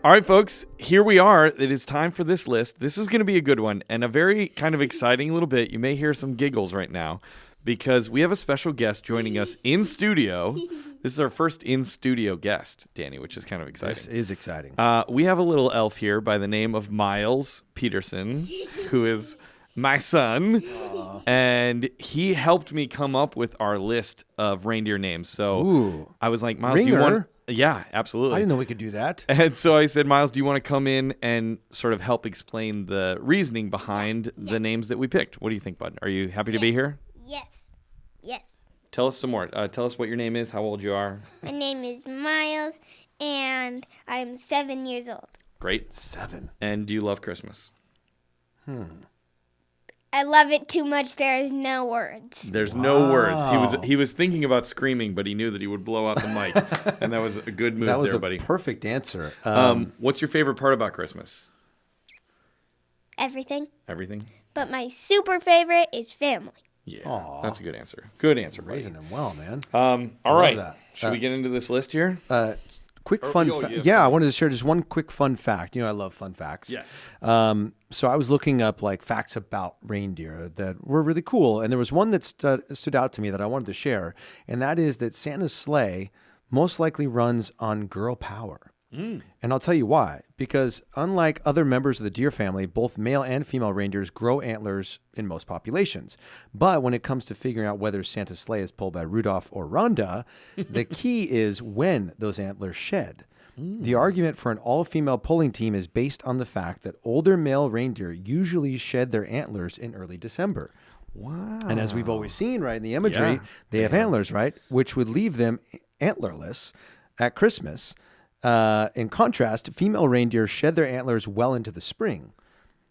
All right, folks, here we are. It is time for this list. This is going to be a good one and a very kind of exciting little bit. You may hear some giggles right now, because we have a special guest joining us in studio. This is our first in-studio guest, Danny, which is kind of exciting. This is exciting. We have a little elf here by the name of Miles Peterson, who is my son. And he helped me come up with our list of reindeer names. So I was like, Miles, do you want... Yeah, absolutely. I didn't know we could do that. And so I said, Miles, do you want to come in and sort of help explain the reasoning behind the names that we picked? What do you think, bud? Are you happy to be here? Yes. Tell us some more. Tell us what your name is, how old you are. My name is Miles, and I'm 7 years old. Great. 7. And do you love Christmas? I love it too much. There is no words. There's no words. He was thinking about screaming, but he knew that he would blow out the mic, and that was a good move that was there, a buddy. perfect answer. What's your favorite part about Christmas? Everything. Everything? But my super favorite is family. Yeah, that's a good answer. Good answer, buddy. Raising him well, man. All right. that. Should we get into this list here? Quick fun fact. Yeah, I wanted to share just one quick fun fact. I love fun facts. Yes. So I was looking up like facts about reindeer that were really cool. And there was one that stood out to me that I wanted to share. And that is that Santa's sleigh most likely runs on girl power. And I'll tell you why. Because unlike other members of the deer family, both male and female reindeers grow antlers in most populations. But when it comes to figuring out whether Santa's sleigh is pulled by Rudolph or Rhonda, the key is when those antlers shed. The argument for an all-female pulling team is based on the fact that older male reindeer usually shed their antlers in early December. Wow. And as we've always seen, right, in the imagery, they have antlers, right, which would leave them antlerless at Christmas. In contrast, female reindeer shed their antlers well into the spring.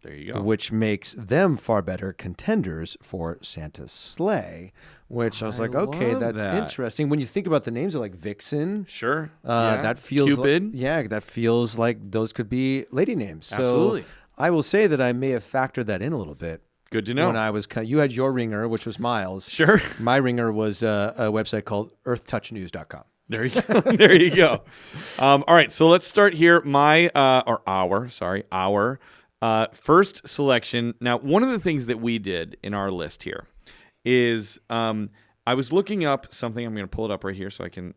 There you go. Which makes them far better contenders for Santa's sleigh, which I was like, okay, love that's that. interesting. When you think about the names of like Vixen, Sure. that feels Cupid. that feels like those could be lady names. Absolutely. So I will say that I may have factored that in a little bit. Good to know. When I was, you had your ringer, which was Miles. Sure. My ringer was a website called earthtouchnews.com. There you go. There you go. All right, so let's start here. Our first selection. Now, one of the things that we did in our list here is I was looking up something. I'm going to pull it up right here so I can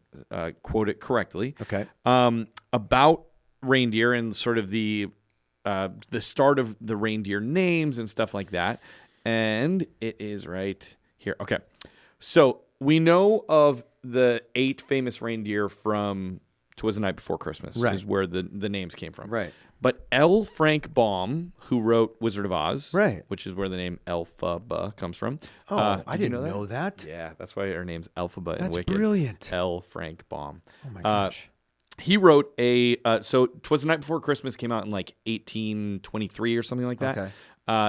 quote it correctly. Okay. About reindeer and sort of the start of the reindeer names and stuff like that. And it is right here. Okay. So we know of the 8 famous reindeer from 'Twas the Night Before Christmas, Right. is where the names came from. Right. But L. Frank Baum, who wrote Wizard of Oz, Right. which is where the name Elphaba comes from. Oh, I did you didn't know that. Yeah, that's why her name's Elphaba in That's Wicked. brilliant. L. Frank Baum. Oh my gosh. He wrote so 'Twas the Night Before Christmas came out in like 1823 or something like that. Okay.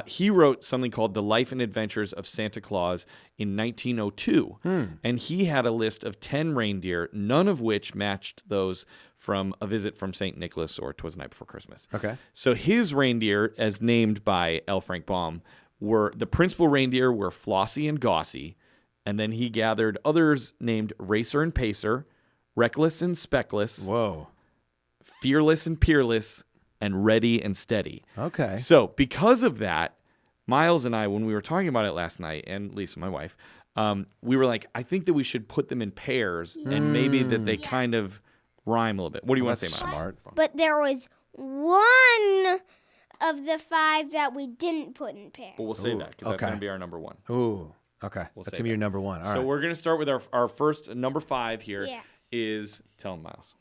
He wrote something called The Life and Adventures of Santa Claus in 1902. And he had a list of 10 reindeer, none of which matched those from A Visit from St. Nicholas or 'Twas the Night Before Christmas. Okay. So his reindeer, as named by L. Frank Baum, the principal reindeer were Flossie and Gossie. And then he gathered others named Racer and Pacer, Reckless and Speckless, Whoa. Fearless and Peerless, and Ready and Steady. Okay. So because of that, Miles and I, when we were talking about it last night, and Lisa, my wife, we were like, I think that we should put them in pairs and maybe that they kind of rhyme a little bit. What do you want to say, Miles? Smart. But there was one of the 5 that we didn't put in pairs. But we'll say that because that's okay. going to be our number 1. Ooh. Okay. We'll That's say going to be your that. number 1. All So right. we're going to start with our first number 5 here. Yeah. Is tell him, Miles.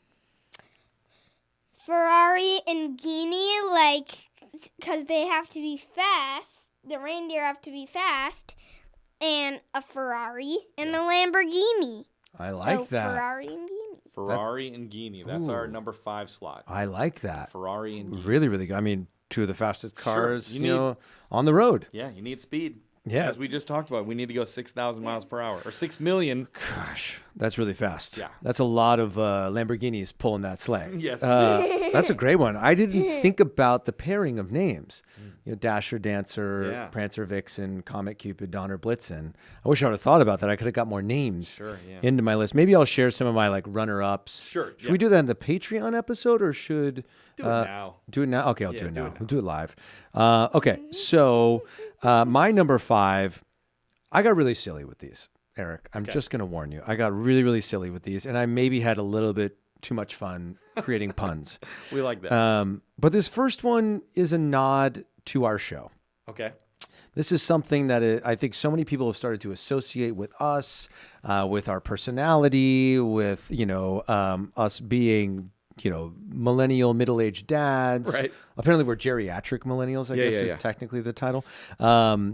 Ferrari and Guinea, because they have to be fast. The reindeer have to be fast. And a Ferrari and a Lamborghini. I like that. Ferrari and Guinea. Ferrari and Guinea. That's our number 5 slot. I like that. Ferrari and Guinea. Really, really good. I mean, 2 of the fastest cars, You you know, on the road. Yeah, you need speed. Yeah. As we just talked about, we need to go 6,000 miles per hour or 6 million. Gosh, that's really fast. Yeah. That's a lot of Lamborghinis pulling that sleigh. Yes. That's a great one. I didn't think about the pairing of names. You know, Dasher, Dancer, Yeah. Prancer, Vixen, Comet, Cupid, Donner, Blitzen. I wish I would have thought about that. I could have got more names into my list. Maybe I'll share some of my runner-ups. Sure, Should we do that in the Patreon episode or should... Do it now. Do it now? Okay, I'll do it do now. it now. We'll do it live. Okay, so my number 5, I got really silly with these, Eric. I'm just going to warn you. I got really, really silly with these, and I maybe had a little bit too much fun creating puns. We like that. But this first one is a nod to our show. Okay. This is something that I think so many people have started to associate with us, with our personality, with, us being, millennial middle-aged dads. Right. Apparently we're geriatric millennials, I guess is yeah. technically the title. But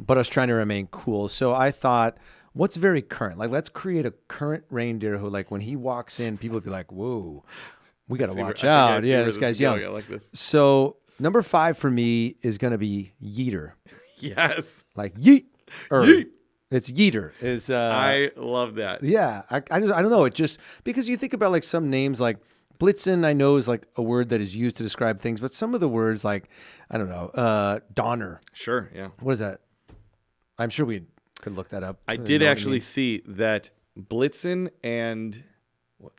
I was trying to remain cool. So I thought, what's very current? Let's create a current reindeer who, when he walks in, people would be like, whoa, we got to watch out. Yeah, this guy's young. I like this. So number 5 for me is going to be Yeeter. Yes. Like yeet. Yeet. It's Yeeter. I love that. Yeah. I don't know. It just, because you think about some names like Blitzen, I know is a word that is used to describe things, but some of the words I don't know, Donner. Sure, yeah. What is that? I'm sure we could look that up. I did actually see that Blitzen and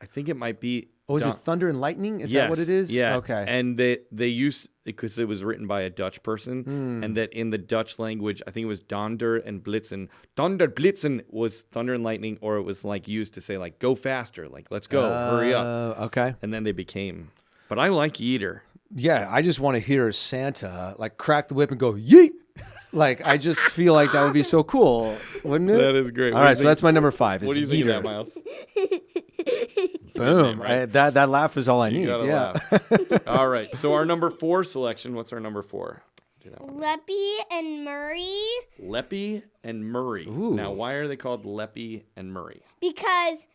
I think it might be... Oh, is it Thunder and Lightning? Is that what it is? Yeah. Okay. And they used, because it was written by a Dutch person, and that in the Dutch language, I think it was Donder and Blitzen. Donder Blitzen was Thunder and Lightning, or it was used to say go faster, let's go, hurry up. Okay. And then they became But I like Yeeter. Yeah, I just want to hear Santa like crack the whip and go yeet. Like I just feel like that would be so cool, wouldn't it? That is great. All right, so that's my number 5. What do you think of that, Miles? Boom! name, right? That laugh is all I need. gotta Yeah. laugh. All right. So our number 4 selection. What's our number 4? Do that one. Leppy and Murray. Leppy and Murray. Ooh. Now, why are they called Leppy and Murray? Because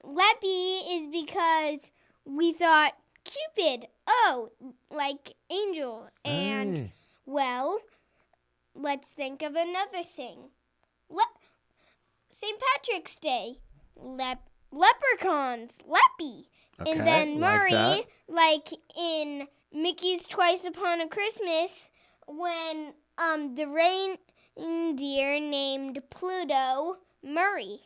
Leppy is because we thought Cupid, like angel. And, well, let's think of another thing. St. Patrick's Day. Leprechauns. Leppy. Okay, And then like Murray, that. like in Mickey's Twice Upon a Christmas, when the reindeer named Pluto Murray.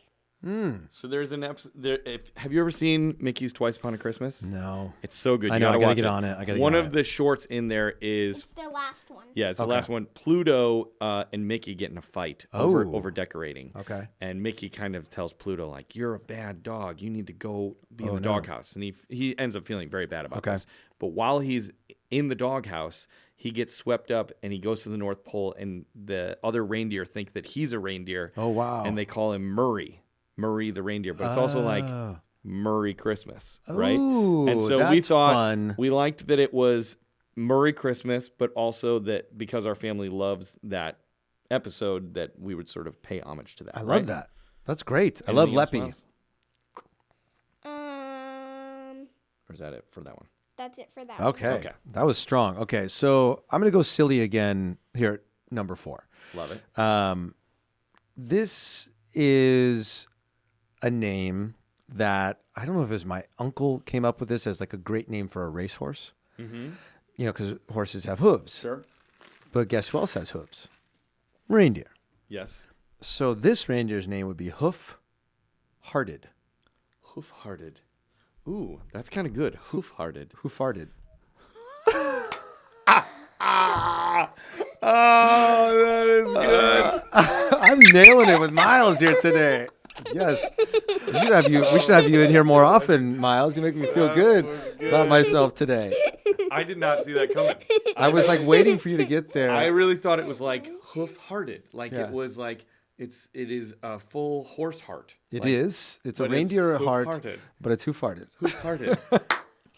So there's an episode. Have you ever seen Mickey's Twice Upon a Christmas? No. It's so good. I You know. I gotta gotta watch get on it. I gotta One get on of it. the shorts in there is It's the last one. it's the Okay. last one. Pluto and Mickey get in a fight over decorating. Okay. And Mickey kind of tells Pluto like, "You're a bad dog. You need to go be in the no. doghouse." And he ends up feeling very bad about Okay. this. But while he's in the doghouse, he gets swept up and he goes to the North Pole. And the other reindeer think that he's a reindeer. Oh, wow. And they call him Murray the reindeer. But it's also like Murray Christmas, right? Ooh, And so we that's thought fun. we liked that it was Murray Christmas, but also that because our family loves that episode, that we would sort of pay homage to that. I love that. That's great. I love Anything else, Leppy. Miles? Or is that it for that one? That's it for that Okay. Okay. That was strong. Okay, so I'm going to go silly again here at number 4. Love it. This is a name that I don't know if it was my uncle came up with this as like a great name for a racehorse. Mm-hmm. You know, because horses have hooves. Sure. But guess who else has hooves? Reindeer. Yes. So this reindeer's name would be Hoof-Hearted. Hoof-hearted. Ooh, that's kind of good. Hoof-hearted. Hoof-Hearted. Oh, that is good. I'm nailing it with Miles here today. Yes. We should have you in here more often, Miles. You make me feel good about myself today. I did not see that coming. I was like waiting for you to get there. I really thought it was like hoof-hearted. Like Yeah. it was like it is a full horse heart. It Like, is. It's a but reindeer it's heart, hoof-hearted. but it's hoof-hearted. Hoof-hearted.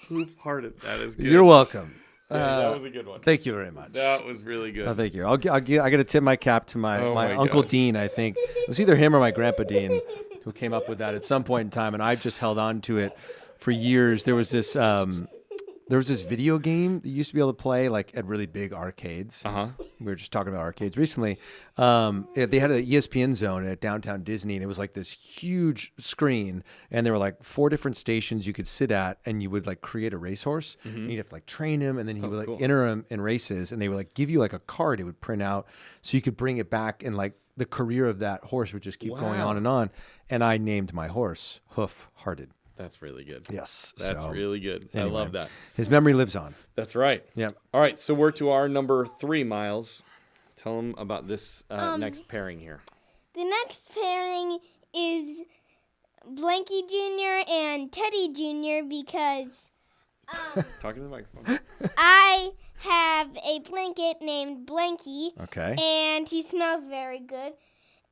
Hoof-hearted. That is good. You're welcome. Yeah, that was a good one. Thank you very much. That was really good. Oh, thank you. I got to tip my cap to my Oh my Uncle gosh. Dean, I think. It was either him or my Grandpa Dean who came up with that at some point in time, and I've just held on to it for years. There was this video game that you used to be able to play like at really big arcades. Uh-huh. We were just talking about arcades recently. They had an ESPN zone at downtown Disney, and it was like this huge screen, and there were like 4 different stations you could sit at, and you would like create a racehorse, and you'd have to like train him, and then he would like cool. enter him in races, and they would like give you like a card it would print out, so you could bring it back, and like the career of that horse would just keep going Wow. on and on. And I named my horse Hoof-Hearted. That's really good. Yes, That's so, really good. I anyway, love that. His memory lives on. That's right. Yep. All right, so we're to our number 3, Miles. Tell them about this next pairing here. The next pairing is Blanky Jr. and Teddy Jr. because Talking to the microphone. I have a blanket named Blanky, Okay. and he smells very good.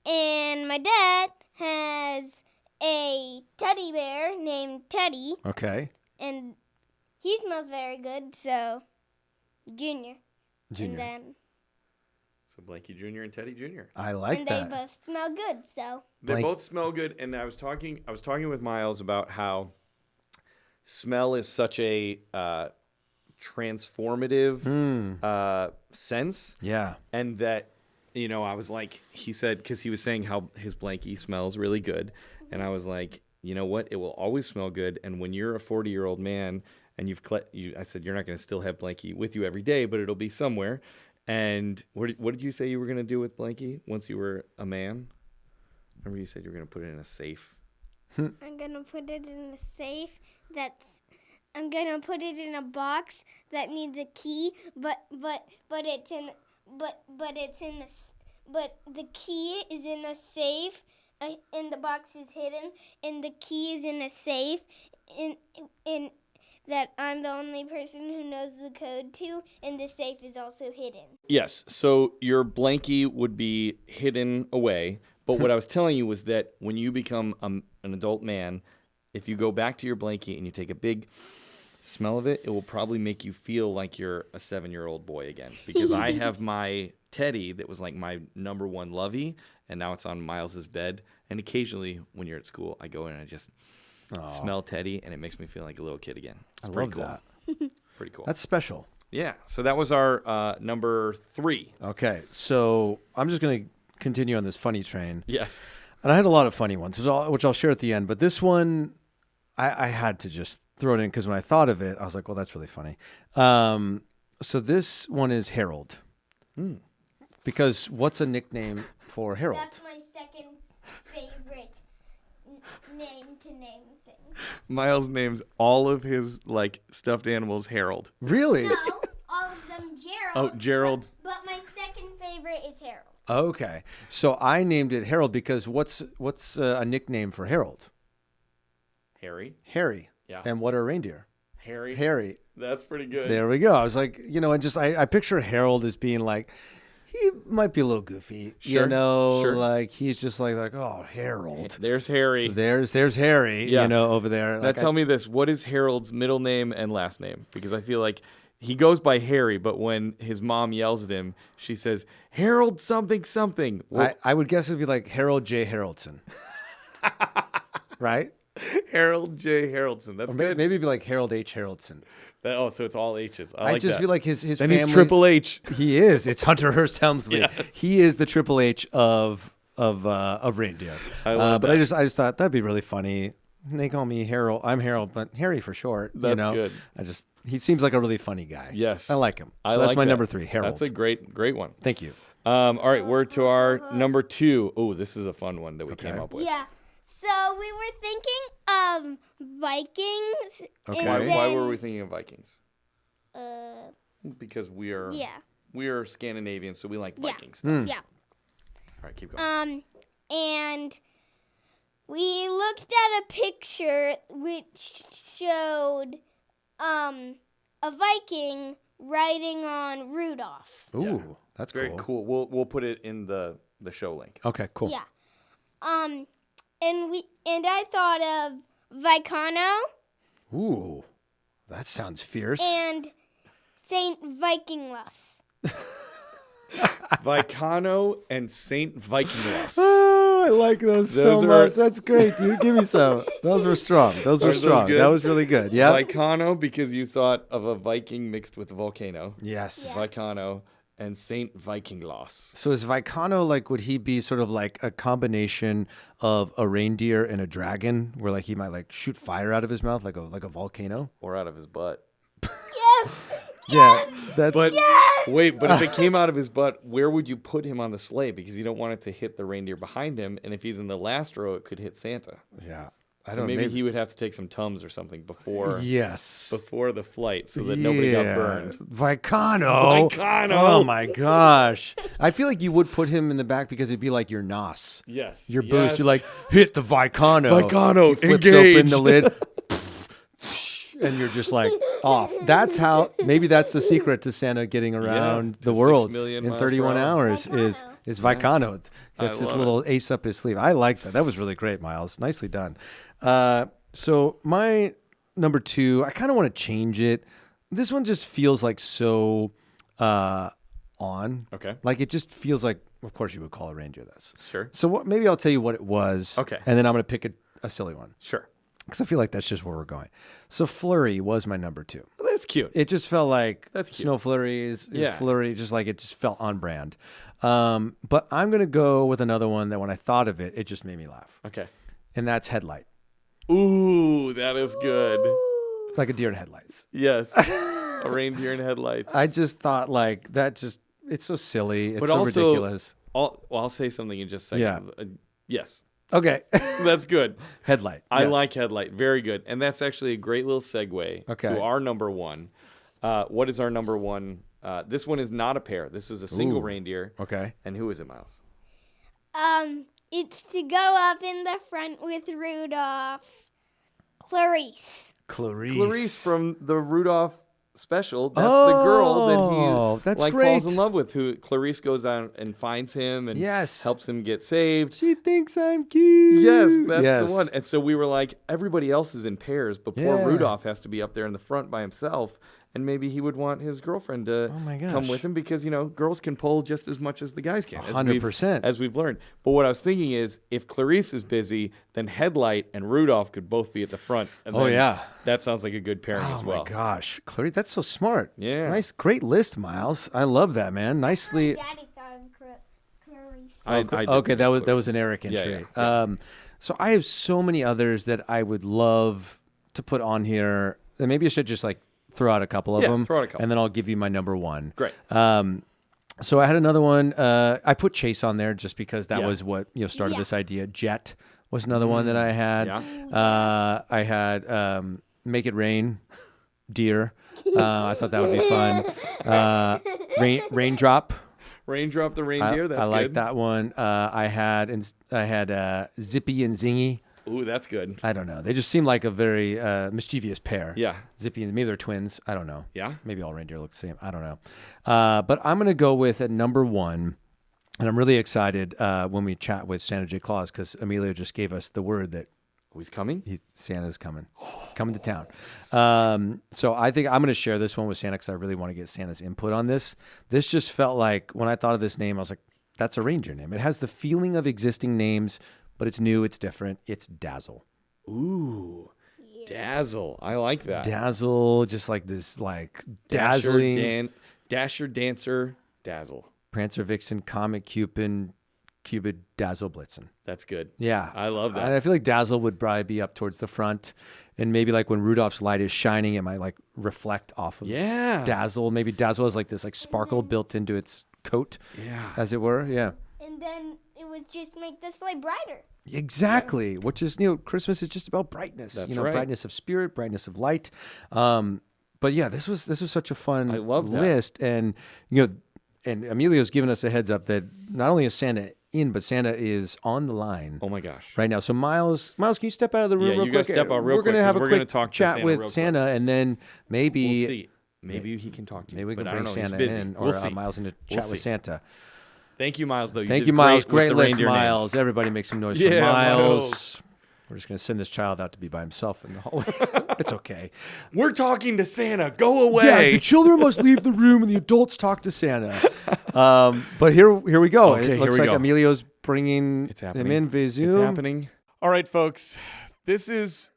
And my dad has a teddy bear named Teddy, Okay. and he smells very good, so Junior. Junior. And then So Blanky Jr. and Teddy Jr. I like and that. they both smell good, so They Blanky- both smell good, and I was talking with Miles about how smell is such a transformative sense, Yeah. and that I was like, he said, because he was saying how his blankie smells really good, and I was like, you know what, it will always smell good, and when you're a 40-year-old man and I said you're not going to still have blankie with you every day, but it'll be somewhere. And what did you say you were going to do with blankie once you were a man? Remember you said you were going to put it in a safe. I'm gonna put it in a safe. I'm gonna put it in a box that needs a key, but the key is in a safe, and the box is hidden, and the key is in a safe, and that I'm the only person who knows the code to, and the safe is also hidden. Yes. So your blankie would be hidden away. But what I was telling you was that when you become an adult man, if you go back to your blankie and you take a big smell of it, it will probably make you feel like you're a 7-year-old boy again. Because I have my teddy that was like my number one lovey, and now it's on Miles's bed. And occasionally when you're at school, I go in and I just smell teddy, and it makes me feel like a little kid again. It's pretty cool. That. Pretty cool. That's special. Yeah. So that was our number 3. Okay, so I'm just going to continue on this funny train. Yes. And I had a lot of funny ones, which I'll share at the end. But this one, I had to just throw it in because when I thought of it, I was like, well, that's really funny. So this one is Harold. Because what's a nickname for Harold? That's my second favorite name to name things. Miles names all of his like stuffed animals Harold. Really? No, all of them Gerald. Oh, Gerald. But my second favorite is Harold. Okay. So I named it Harold because what's a nickname for Harold? Harry. Harry. Yeah. And what are reindeer? Harry. Harry. That's pretty good. There we go. I was like, I picture Harold as being like, he might be a little goofy, Sure, sure. like he's just like, oh, Harold. There's Harry. There's Harry, Yeah. over there. Now tell me this. What is Harold's middle name and last name? Because I feel like he goes by Harry, but when his mom yells at him, she says, Harold something something. Well, I would guess it'd be like Harold J. Haroldson. Right? Harold J. Haroldson. That's Or good. maybe it'd be like Harold H. Haroldson. So it's all H's. I I like just that. feel like his Then family. he's Triple H. He is. It's Hunter Hearst Helmsley. Yes. He is the Triple H of reindeer. I love but that. I just thought that'd be really funny. They call me Harold. I'm Harold, but Harry for short. That's good. He seems like a really funny guy. Yes. I like him. So I that's like my that. number 3, Harold. That's a great one. Thank you. All right, we're to our number 2. Oh, this is a fun one that we came up with. Yeah. So we were thinking of Vikings. Okay. And Why were we thinking of Vikings? Uh, Because we are Scandinavian, so we like yeah. Viking stuff. Yeah. All right, keep going. And we looked at a picture which showed a Viking riding on Rudolph. Ooh, that's Very cool. We'll put it in the show link. Okay, cool. Yeah. And I thought of Vicano Ooh, that sounds fierce. and Saint Vikinglas. Vicano and Saint Vikinglas. Oh, I like those so Those are- much. That's great, dude. Give me some. Those were strong. Those were Are those strong. good? That was really good. Yeah. Vicano because you thought of a Viking mixed with a volcano. Yes. Vicano and Saint Vikinglas. So is Vicano would he be sort of like a combination of a reindeer and a dragon, where he might shoot fire out of his mouth like a volcano? Or out of his butt. Yes. Yeah, that's. But wait, but if it came out of his butt, where would you put him on the sleigh? Because you don't want it to hit the reindeer behind him, and if he's in the last row, it could hit Santa. Yeah. So maybe he would have to take some Tums or something before Yes. before the flight, so that nobody got burned. Vicano. Vicano. Oh my gosh. I feel like you would put him in the back because it'd be like your nos. Yes. Your boost. You're like, hit the Vicano. Vicano, He flips engage. open the lid. And you're just like off. That's how. Maybe that's the secret to Santa getting around to the 6 world million in miles 31 per hour. hours. Is Vicano. That's his love little ace up his sleeve. I like that. That was really great, Miles. Nicely done. So my number 2, I kind of want to change it. This one just feels like so on. Okay. Like it just feels like, of course, you would call a reindeer this. Sure. So maybe I'll tell you what it was. Okay. And then I'm going to pick a silly one. Sure. Because I feel like that's just where we're going. So Flurry was my number 2. That's cute. It just felt like That's cute. snow flurries. Yeah. Flurry, just like it just felt on brand. But I'm going to go with another one that when I thought of it, it just made me laugh. Okay. And that's Headlight. Ooh, that is good. It's like a deer in headlights. Yes. A reindeer in headlights. I just thought it's so silly. It's But so also, ridiculous. I'll say something in just a second. Yeah. Yes. Okay. That's good. Headlight. I Yes. like Headlight. Very good. And that's actually a great little segue Okay. to our number 1. What is our number 1? This one is not a pair. This is a single Ooh. reindeer. Okay. And who is it, Miles? It's to go up in the front with Rudolph. Clarice. Clarice from the Rudolph special. That's the girl that he falls in love with. Who Clarice goes out and finds him and helps him get saved. She thinks I'm cute. Yes, that's the one. And so we were like, everybody else is in pairs, but poor Rudolph has to be up there in the front by himself. And maybe he would want his girlfriend to come with him because, girls can pull just as much as the guys can. 100%. As we've learned. But what I was thinking is if Clarice is busy, then Headlight and Rudolph could both be at the front. And that sounds like a good pairing as well. Oh, my gosh. Clarice, that's so smart. Yeah. Nice, great list, Miles. I love that, man. Nicely. Daddy thought of Clarice. Okay, that was an Eric entry. Yeah. So I have so many others that I would love to put on here. And maybe I should just throw out a couple of them. Throw out a couple. And then I'll give you my number one. Great. So I had another one. I put Chase on there just because that was what started this idea. Jet was another one that I had. Yeah. I had Make It Rain, Deer. I thought that would be fun. Raindrop. Raindrop the Reindeer. That's I good. like that one. I had Zippy and Zingy. Ooh, that's good. I don't know. They just seem like a very mischievous pair. Yeah. Zippy and maybe they're twins. I don't know. Yeah. Maybe all reindeer look the same. I don't know. But I'm going to go with at number one, and I'm really excited when we chat with Santa J. Claus because Emilio just gave us the word that he's coming. Santa's coming. He's coming to town. So I think I'm going to share this one with Santa because I really want to get Santa's input on this. This just felt like when I thought of this name, I was like, that's a reindeer name. It has the feeling of existing names, but it's new, it's different. It's Dazzle. Ooh, Dazzle. I like that. Dazzle, just like this, dazzling. Dasher, Dancer, Dazzle. Prancer, Vixen, Comet, Cupid, Dazzle, Blitzen. That's good. Yeah. I love that. And I feel like Dazzle would probably be up towards the front. And maybe when Rudolph's light is shining, it might reflect off of Dazzle. Maybe Dazzle has this sparkle built into its coat, as it were. Yeah. And then it would just make the sleigh brighter. Exactly, which is Christmas is just about brightness. That's right. Brightness of spirit, brightness of light. But yeah, this was such a fun list, and and Emilio's given us a heads up that not only is Santa in, but Santa is on the line. Oh my gosh! Right now, so Miles, can you step out of the room? Yeah, real you quick? guys step out real quick. We're gonna have a quick talk chat with Santa, and then maybe we'll see. Maybe he can talk to you. Maybe we can but bring I don't know. Santa He's busy. in, or We'll see. Miles in to chat with Santa. Thank you, Miles, though. Thank you, Miles. Great list, reindeer Miles. names. Everybody make some noise for Miles. We're just going to send this child out to be by himself in the hallway. It's okay. We're talking to Santa. Go away. Yeah, the children must leave the room and the adults talk to Santa. But here we go. Okay, it looks like Emilio's bringing him in via Zoom. It's happening. All right, folks. This is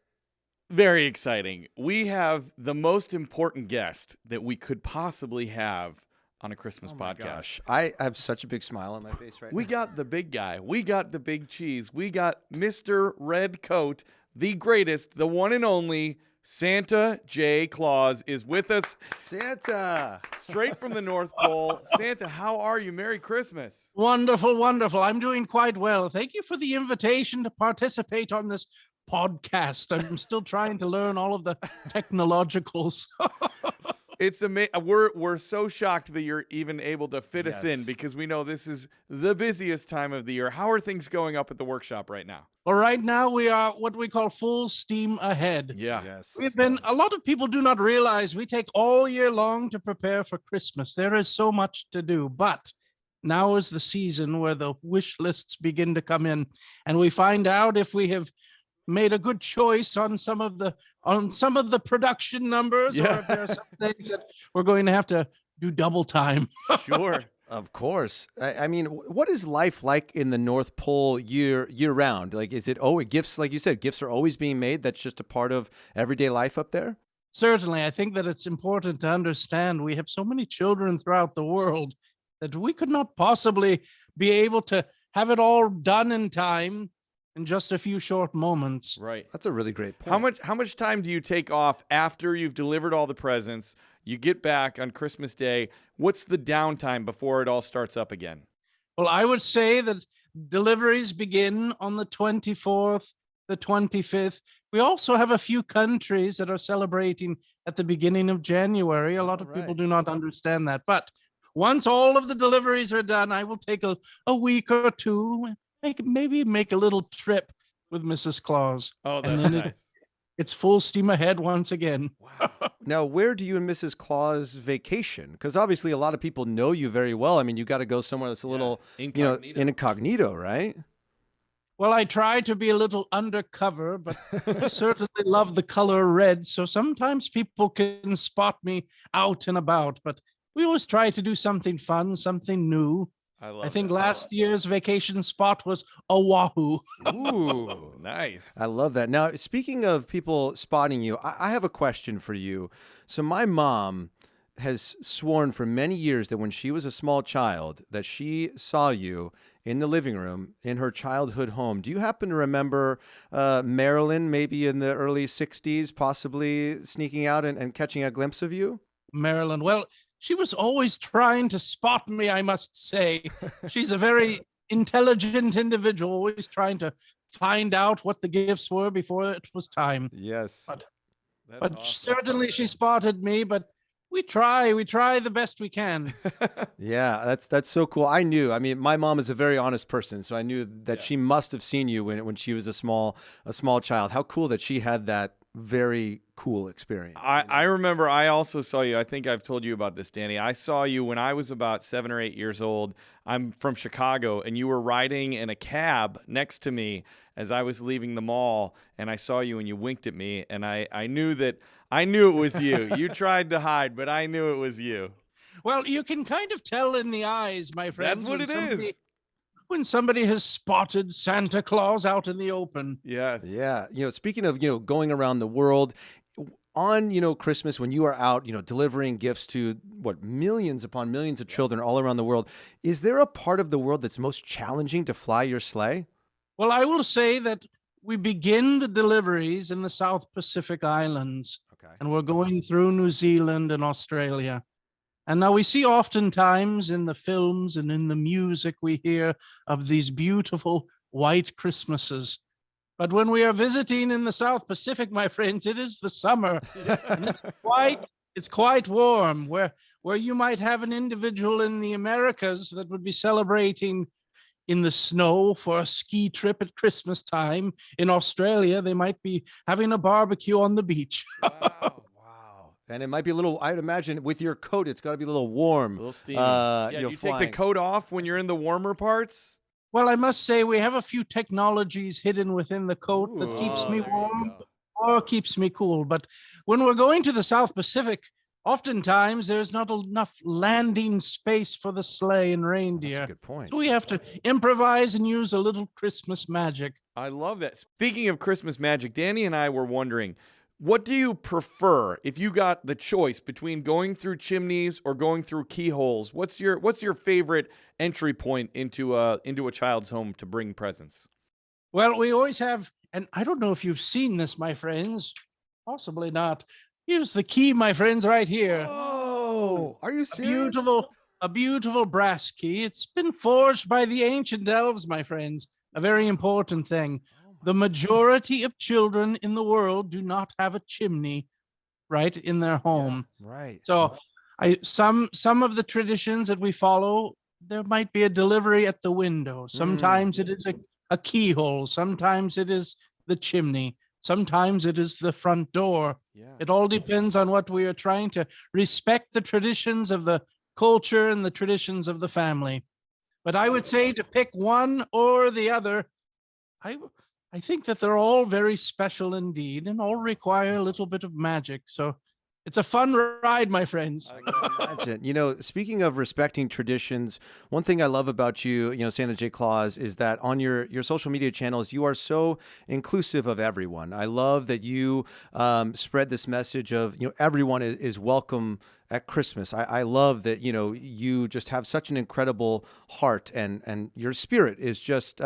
very exciting. We have the most important guest that we could possibly have on a Christmas podcast. Gosh. I have such a big smile on my face right now. We got the big guy. We got the big cheese. We got Mr. Red Coat, the greatest, the one and only Santa J. Claus is with us. Santa. Straight from the North Pole. Santa, how are you? Merry Christmas. Wonderful, wonderful. I'm doing quite well. Thank you for the invitation to participate on this podcast. I'm still trying to learn all of the technologicals. It's amazing. We're so shocked that you're even able to fit us in because we know this is the busiest time of the year. How are things going up at the workshop right now? Well, right now we are what we call full steam ahead. Yeah. Yes. A lot of people do not realize we take all year long to prepare for Christmas. There is so much to do, but now is the season where the wish lists begin to come in, and we find out if we have made a good choice on some of the production numbers, or if there are some things that we're going to have to do double time. Sure. Of course. I mean, what is life like in the North Pole year round? Is it gifts? Like you said, gifts are always being made. That's just a part of everyday life up there. Certainly. I think that it's important to understand we have so many children throughout the world that we could not possibly be able to have it all done in time in just a few short moments. Right. That's a really great point. How much time do you take off after you've delivered all the presents? You get back on Christmas Day. What's the downtime before it all starts up again? Well, I would say that deliveries begin on the 24th, the 25th. We also have a few countries that are celebrating at the beginning of January. A lot of people do not understand that. But once all of the deliveries are done, I will take a week or two, maybe make a little trip with Mrs. Claus. Oh, that's nice. it's full steam ahead once again. Now, where do you and Mrs. Claus vacation? Because obviously a lot of people know you very well. I mean, you got to go somewhere that's a little, incognito, right? Well, I try to be a little undercover, but I certainly love the color red. So sometimes people can spot me out and about, but we always try to do something fun, something new. I think last year's vacation spot was Oahu. Ooh, nice. I love that. Now, speaking of people spotting you, I have a question for you. So my mom has sworn for many years that when she was a small child, that she saw you in the living room in her childhood home. Do you happen to remember Marilyn, maybe in the early 60s, possibly sneaking out and catching a glimpse of you? Marilyn, well, she was always trying to spot me, I must say. She's a very intelligent individual, always trying to find out what the gifts were before it was time. Yes. But awesome. Certainly she spotted me, but we try the best we can. Yeah, that's so cool. I mean, my mom is a very honest person, so I knew that she must have seen you when she was a small child. How cool that she had that very cool experience. I remember I also saw you. I think I've told you about this, Danny. I saw you when I was about 7 or 8 years old. I'm from Chicago, and you were riding in a cab next to me as I was leaving the mall, and I saw you and you winked at me, and I knew it was you. You tried to hide, but I knew it was you. Well, you can kind of tell in the eyes, my friend. That's what it is. When somebody has spotted Santa Claus out in the open. Yes. Yeah. Speaking of, going around the world on, Christmas, when you are out, delivering gifts to millions upon millions of children all around the world, is there a part of the world that's most challenging to fly your sleigh? Well, I will say that we begin the deliveries in the South Pacific Islands. Okay. And we're going through New Zealand and Australia. And now we see oftentimes in the films and in the music we hear of these beautiful white Christmases. But when we are visiting in the South Pacific, my friends, it is the summer. And it's quite warm, where you might have an individual in the Americas that would be celebrating in the snow for a ski trip at Christmas time. In Australia, they might be having a barbecue on the beach. Wow. And it might be a little, I'd imagine with your coat, it's got to be a little warm. A little steamy. You take the coat off when you're in the warmer parts? Well, I must say we have a few technologies hidden within the coat that keeps me warm or keeps me cool. But when we're going to the South Pacific, oftentimes there's not enough landing space for the sleigh and reindeer. That's a good point. So we have to improvise and use a little Christmas magic. I love that. Speaking of Christmas magic, Danny and I were wondering, what do you prefer if you got the choice between going through chimneys or going through keyholes? What's your favorite entry point into a child's home to bring presents? Well, we always have, and I don't know if you've seen this, my friends. Possibly not. Here's the key, my friends, right here. Oh, are you serious? A beautiful brass key. It's been forged by the ancient elves, my friends. A very important thing. The majority of children in the world do not have a chimney right in their home. Yeah, right. So some of the traditions that we follow, there might be a delivery at the window. Sometimes it is a keyhole. Sometimes it is the chimney. Sometimes it is the front door. Yeah. It all depends on what we are trying to respect the traditions of the culture and the traditions of the family. But I would say to pick one or the other, I think that they're all very special indeed and all require a little bit of magic. So it's a fun ride, my friends. I can imagine. Speaking of respecting traditions, one thing I love about you, Santa J. Claus, is that on your social media channels, you are so inclusive of everyone. I love that you spread this message of, everyone is welcome at Christmas. I love that, you just have such an incredible heart and your spirit is just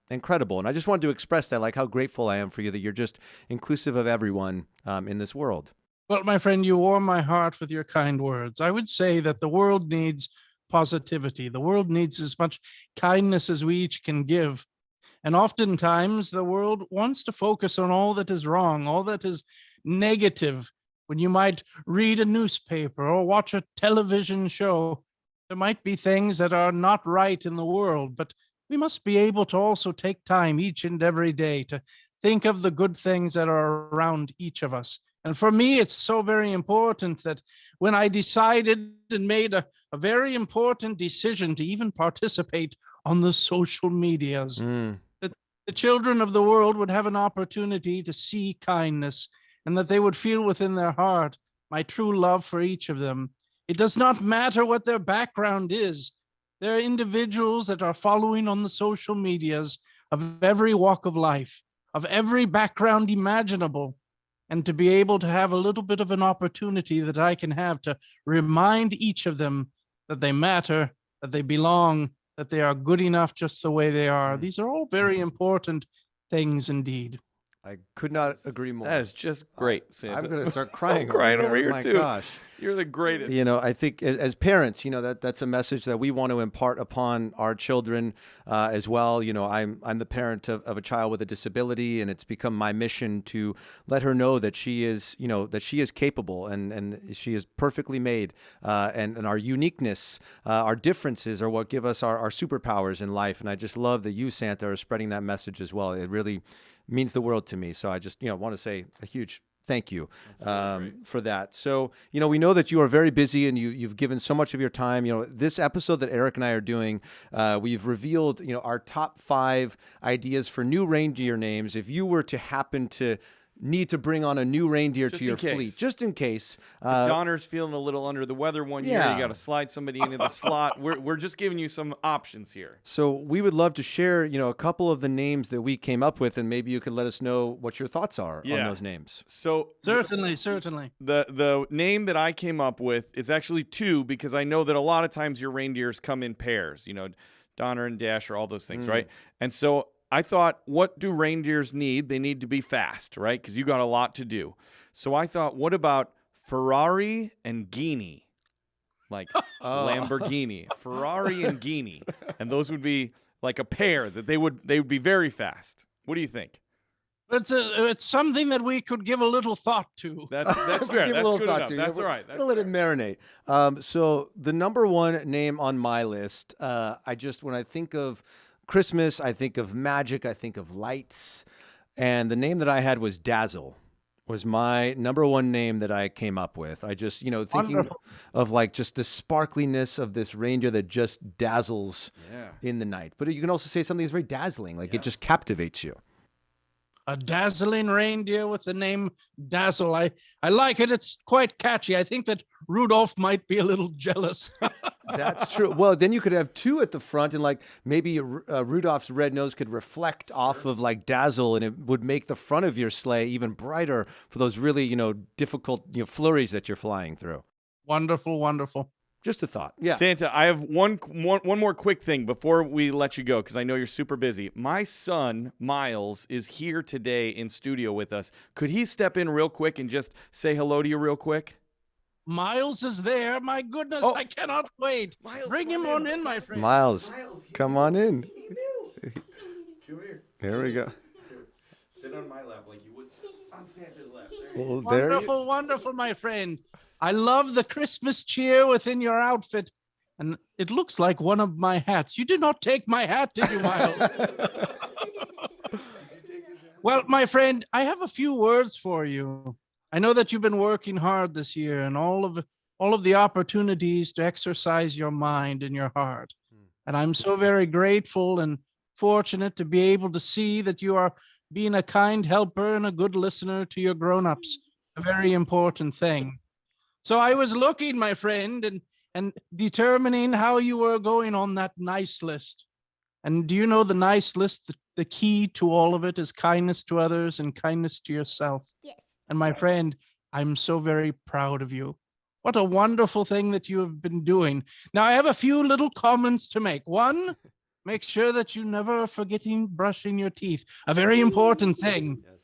incredible. And I just wanted to express that, like how grateful I am for you that you're just inclusive of everyone in this world. Well, my friend, you warm my heart with your kind words. I would say that the world needs positivity. The world needs as much kindness as we each can give. And oftentimes the world wants to focus on all that is wrong, all that is negative. When you might read a newspaper or watch a television show, there might be things that are not right in the world, but we must be able to also take time each and every day to think of the good things that are around each of us. And for me, it's so very important that when I decided and made a very important decision to even participate on the social medias, that the children of the world would have an opportunity to see kindness, and that they would feel within their heart my true love for each of them. It does not matter what their background is. There are individuals that are following on the social medias of every walk of life, of every background imaginable. And to be able to have a little bit of an opportunity that I can have to remind each of them that they matter, that they belong, that they are good enough just the way they are. These are all very important things indeed. I could not agree more. That is just great, Santa. I'm going to start crying. I'm crying over here my too. Gosh. You're the greatest. You know, I think as parents, you know, that's a message that we want to impart upon our children as well. You know, I'm the parent of a child with a disability, and it's become my mission to let her know that she is, you know, that she is capable and she is perfectly made. And our uniqueness, our differences are what give us our superpowers in life. And I just love that you, Santa, are spreading that message as well. It really means the world to me. So I just, you know, want to say a huge thank you for that. So, you know, we know that you are very busy and you've given so much of your time. You know, this episode that Eric and I are doing, we've revealed, you know, our top 5 ideas for new reindeer names. If you were to happen to need to bring on a new reindeer to your fleet, just in case. Donner's feeling a little under the weather one year. You got to slide somebody into the slot. We're just giving you some options here. So we would love to share, you know, a couple of the names that we came up with, and maybe you could let us know what your thoughts are on those names. So certainly. The name that I came up with is actually 2, because I know that a lot of times your reindeers come in pairs. You know, Donner and Dasher, all those things, right? And so I thought, what do reindeers need? They need to be fast, right? Because you got a lot to do. So I thought, what about Ferrari and Ghini? Like Lamborghini, Ferrari and Ghini. And those would be like a pair that they would be very fast. What do you think? It's something that we could give a little thought to. That's fair. Give That's a little good thought enough. to. That's all right. We'll let it marinate. So the number 1 name on my list, when I think of Christmas, I think of magic, I think of lights, and the name that I had was Dazzle. Was my number 1 name that I came up with. I just, you know, thinking of like just the sparkliness of this reindeer that just dazzles in the night. But you can also say something that's very dazzling, like it just captivates you. A dazzling reindeer with the name Dazzle. I like it. It's quite catchy. I think that Rudolph might be a little jealous. That's true. Well, then you could have 2 at the front, and like maybe Rudolph's red nose could reflect off of like Dazzle, and it would make the front of your sleigh even brighter for those really, you know, difficult, you know, flurries that you're flying through. Wonderful. Just a thought. Yeah. Santa, I have one more quick thing before we let you go, because I know you're super busy. My son, Miles, is here today in studio with us. Could he step in real quick and just say hello to you real quick? Miles is there. My goodness, I cannot wait. Miles, bring him on in, my friend. Miles, come on in. Come here. Here we go. Sit on my lap like you would sit on Santa's lap. Wonderful, my friend. I love the Christmas cheer within your outfit, and it looks like one of my hats. You did not take my hat, did you, Miles? Well, my friend, I have a few words for you. I know that you've been working hard this year, and all of the opportunities to exercise your mind and your heart. And I'm so very grateful and fortunate to be able to see that you are being a kind helper and a good listener to your grown-ups, a very important thing. So I was looking, my friend, and determining how you were going on that nice list. And do you know the nice list, the key to all of it is kindness to others and kindness to yourself. Yes. And my friend, I'm so very proud of you. What a wonderful thing that you have been doing. Now, I have a few little comments to make. One, make sure that you never are forgetting brushing your teeth. A very important thing. Yes.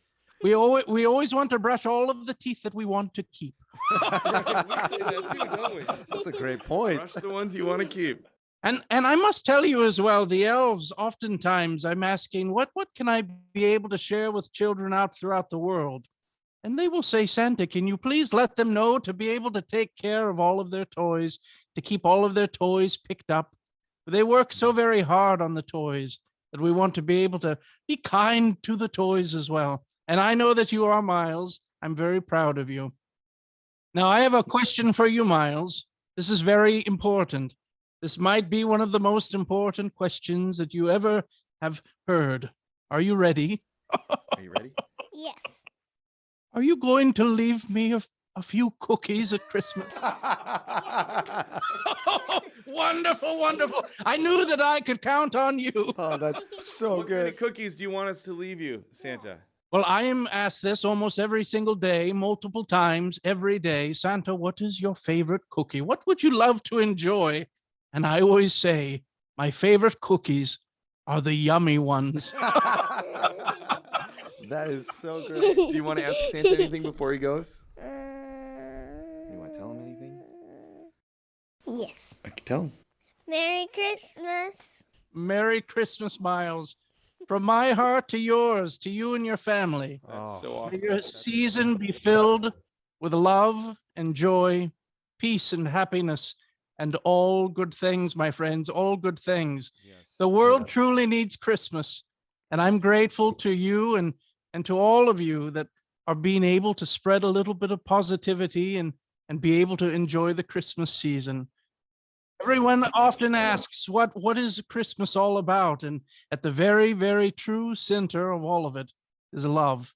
We always want to brush all of the teeth that we want to keep. We say that too, don't we? That's a great point. Brush the ones you want to keep. And I must tell you as well, the elves, oftentimes I'm asking, what can I be able to share with children out throughout the world? And they will say, Santa, can you please let them know to be able to take care of all of their toys, to keep all of their toys picked up? They work so very hard on the toys. that we want to be able to be kind to the toys as well. And I know that you are, Miles. I'm very proud of you. Now, I have a question for you, Miles. This is very important. This might be one of the most important questions that you ever have heard. Are you ready? Are you ready? Yes. Are you going to leave me a few cookies at Christmas? Wonderful, wonderful. I knew that I could count on you. Oh, that's so What kind good. of cookies do you want us to leave you, Santa? Well, I am asked this almost every single day, multiple times every day. Santa, what is your favorite cookie? What would you love to enjoy? And I always say, my favorite cookies are the yummy ones. That is so great. Do you want to ask Santa anything before he goes? You want to tell him anything? Yes. I can tell him. Merry Christmas. Merry Christmas, Miles. From my heart to yours, to you and your family. That's so May awesome. your season be filled with love and joy, peace and happiness, and all good things, my friends, all good things. The world truly needs Christmas. And I'm grateful to you and to all of you that are being able to spread a little bit of positivity and be able to enjoy the Christmas season. Everyone often asks, what is Christmas all about? And at the very, very true center of all of it is love.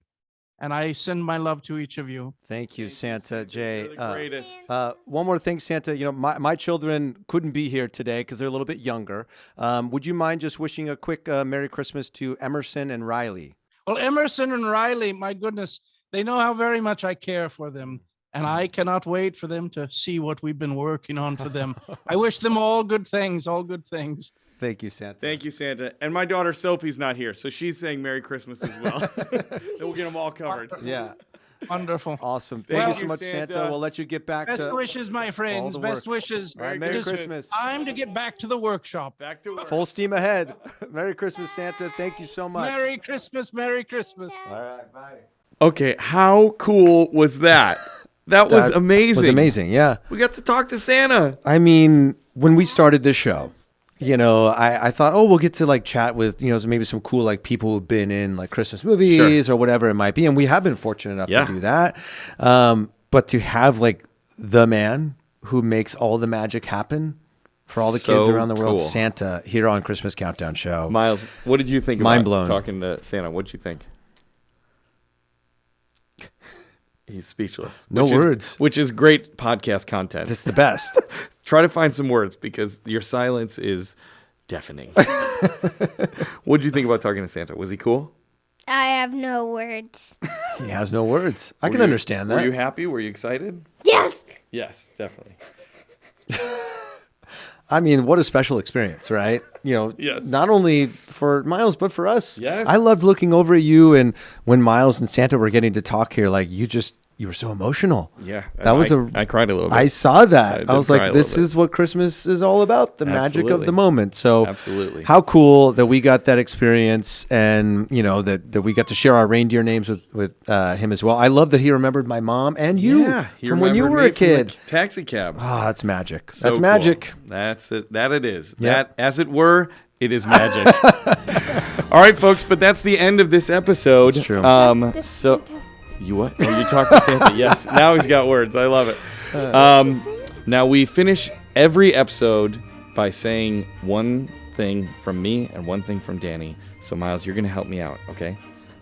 And I send my love to each of you. Thank you, Santa. Jay. You're the greatest. One more thing, Santa. You know, my children couldn't be here today because they're a little bit younger. Would you mind just wishing a quick Merry Christmas to Emerson and Riley? Well, Emerson and Riley, my goodness, they know how very much I care for them. And I cannot wait for them to see what we've been working on for them. I wish them all good things, all good things. Thank you, Santa. Thank you, Santa. And my daughter Sophie's not here, so she's saying Merry Christmas as well. Then we'll get them all covered. Yeah. Wonderful. Awesome. Thank you so much, Santa. We'll let you get back Best to wishes, my friends. the Best work. wishes. All right, Merry It is Christmas. Time to get back to the workshop. Back to work. full steam ahead. Merry Christmas, Santa. Thank you so much. Merry Christmas. Merry Christmas. All right, bye. Okay, how cool was that? That was amazing. Was amazing, yeah. We got to talk to Santa. I mean, when we started this show, you know, I thought, oh, we'll get to like chat with, you know, maybe some cool like people who've been in like Christmas movies or whatever it might be. And we have been fortunate enough to do that. But to have like the man who makes all the magic happen for all the kids around the world, Santa, here on Christmas Countdown Show. Miles, what did you think Mind about blown. talking to Santa? What did you think? He's speechless. No words. Which is great podcast content. It's the best. Try to find some words because your silence is deafening. What did you think about talking to Santa? Was he cool? I have no words. He has no words. I can understand that. Were you happy? Were you excited? Yes. Yes, definitely. I mean, what a special experience, right? You know, Yes. not only for Miles, but for us. Yes. I loved looking over at you, and when Miles and Santa were getting to talk here, like you were so emotional. Yeah. That was I cried a little bit. I saw that. did I was cry a like, little this bit. is what Christmas is all about, the magic of Absolutely. the moment. So Absolutely. how cool that we got that experience and, you know, that we got to share our reindeer names with him as well. I love that he remembered my mom and you he from when you remembered were me a from the kid. taxi cab. Ah, that's magic. So That's cool. magic. That's it. That it is. Yep. That, as it were, it is magic. All right, folks, but that's the end of this episode. That's true. So, you what? Oh, you talked to Santa. Yes. Now he's got words. I love it. Now we finish every episode by saying one thing from me and one thing from Danny. So, Miles, you're going to help me out, okay?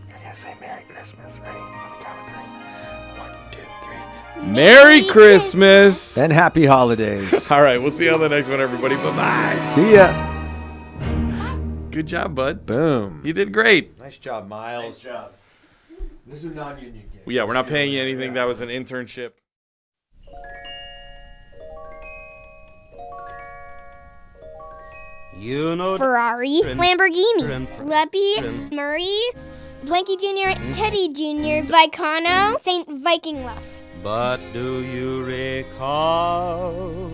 You're going to say Merry Christmas. Ready? On the count of 3. 1, 2, 3. Merry Christmas. And happy holidays. All right, we'll see you on the next one, everybody. Bye-bye. See ya. Good job, bud. Boom. You did great. Nice job, Miles. Nice job. This is a non-union gig. Yeah, we're not paying you anything. That was an internship. You know Ferrari, Lamborghini, Prin- Leppy, Prin- Murray, Blanky Jr., Teddy Jr., Vicano, St. Vikinglas. But do you recall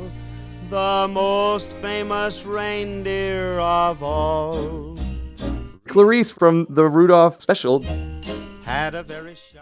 the most famous reindeer of all? Clarice from the Rudolph special. Had a very shy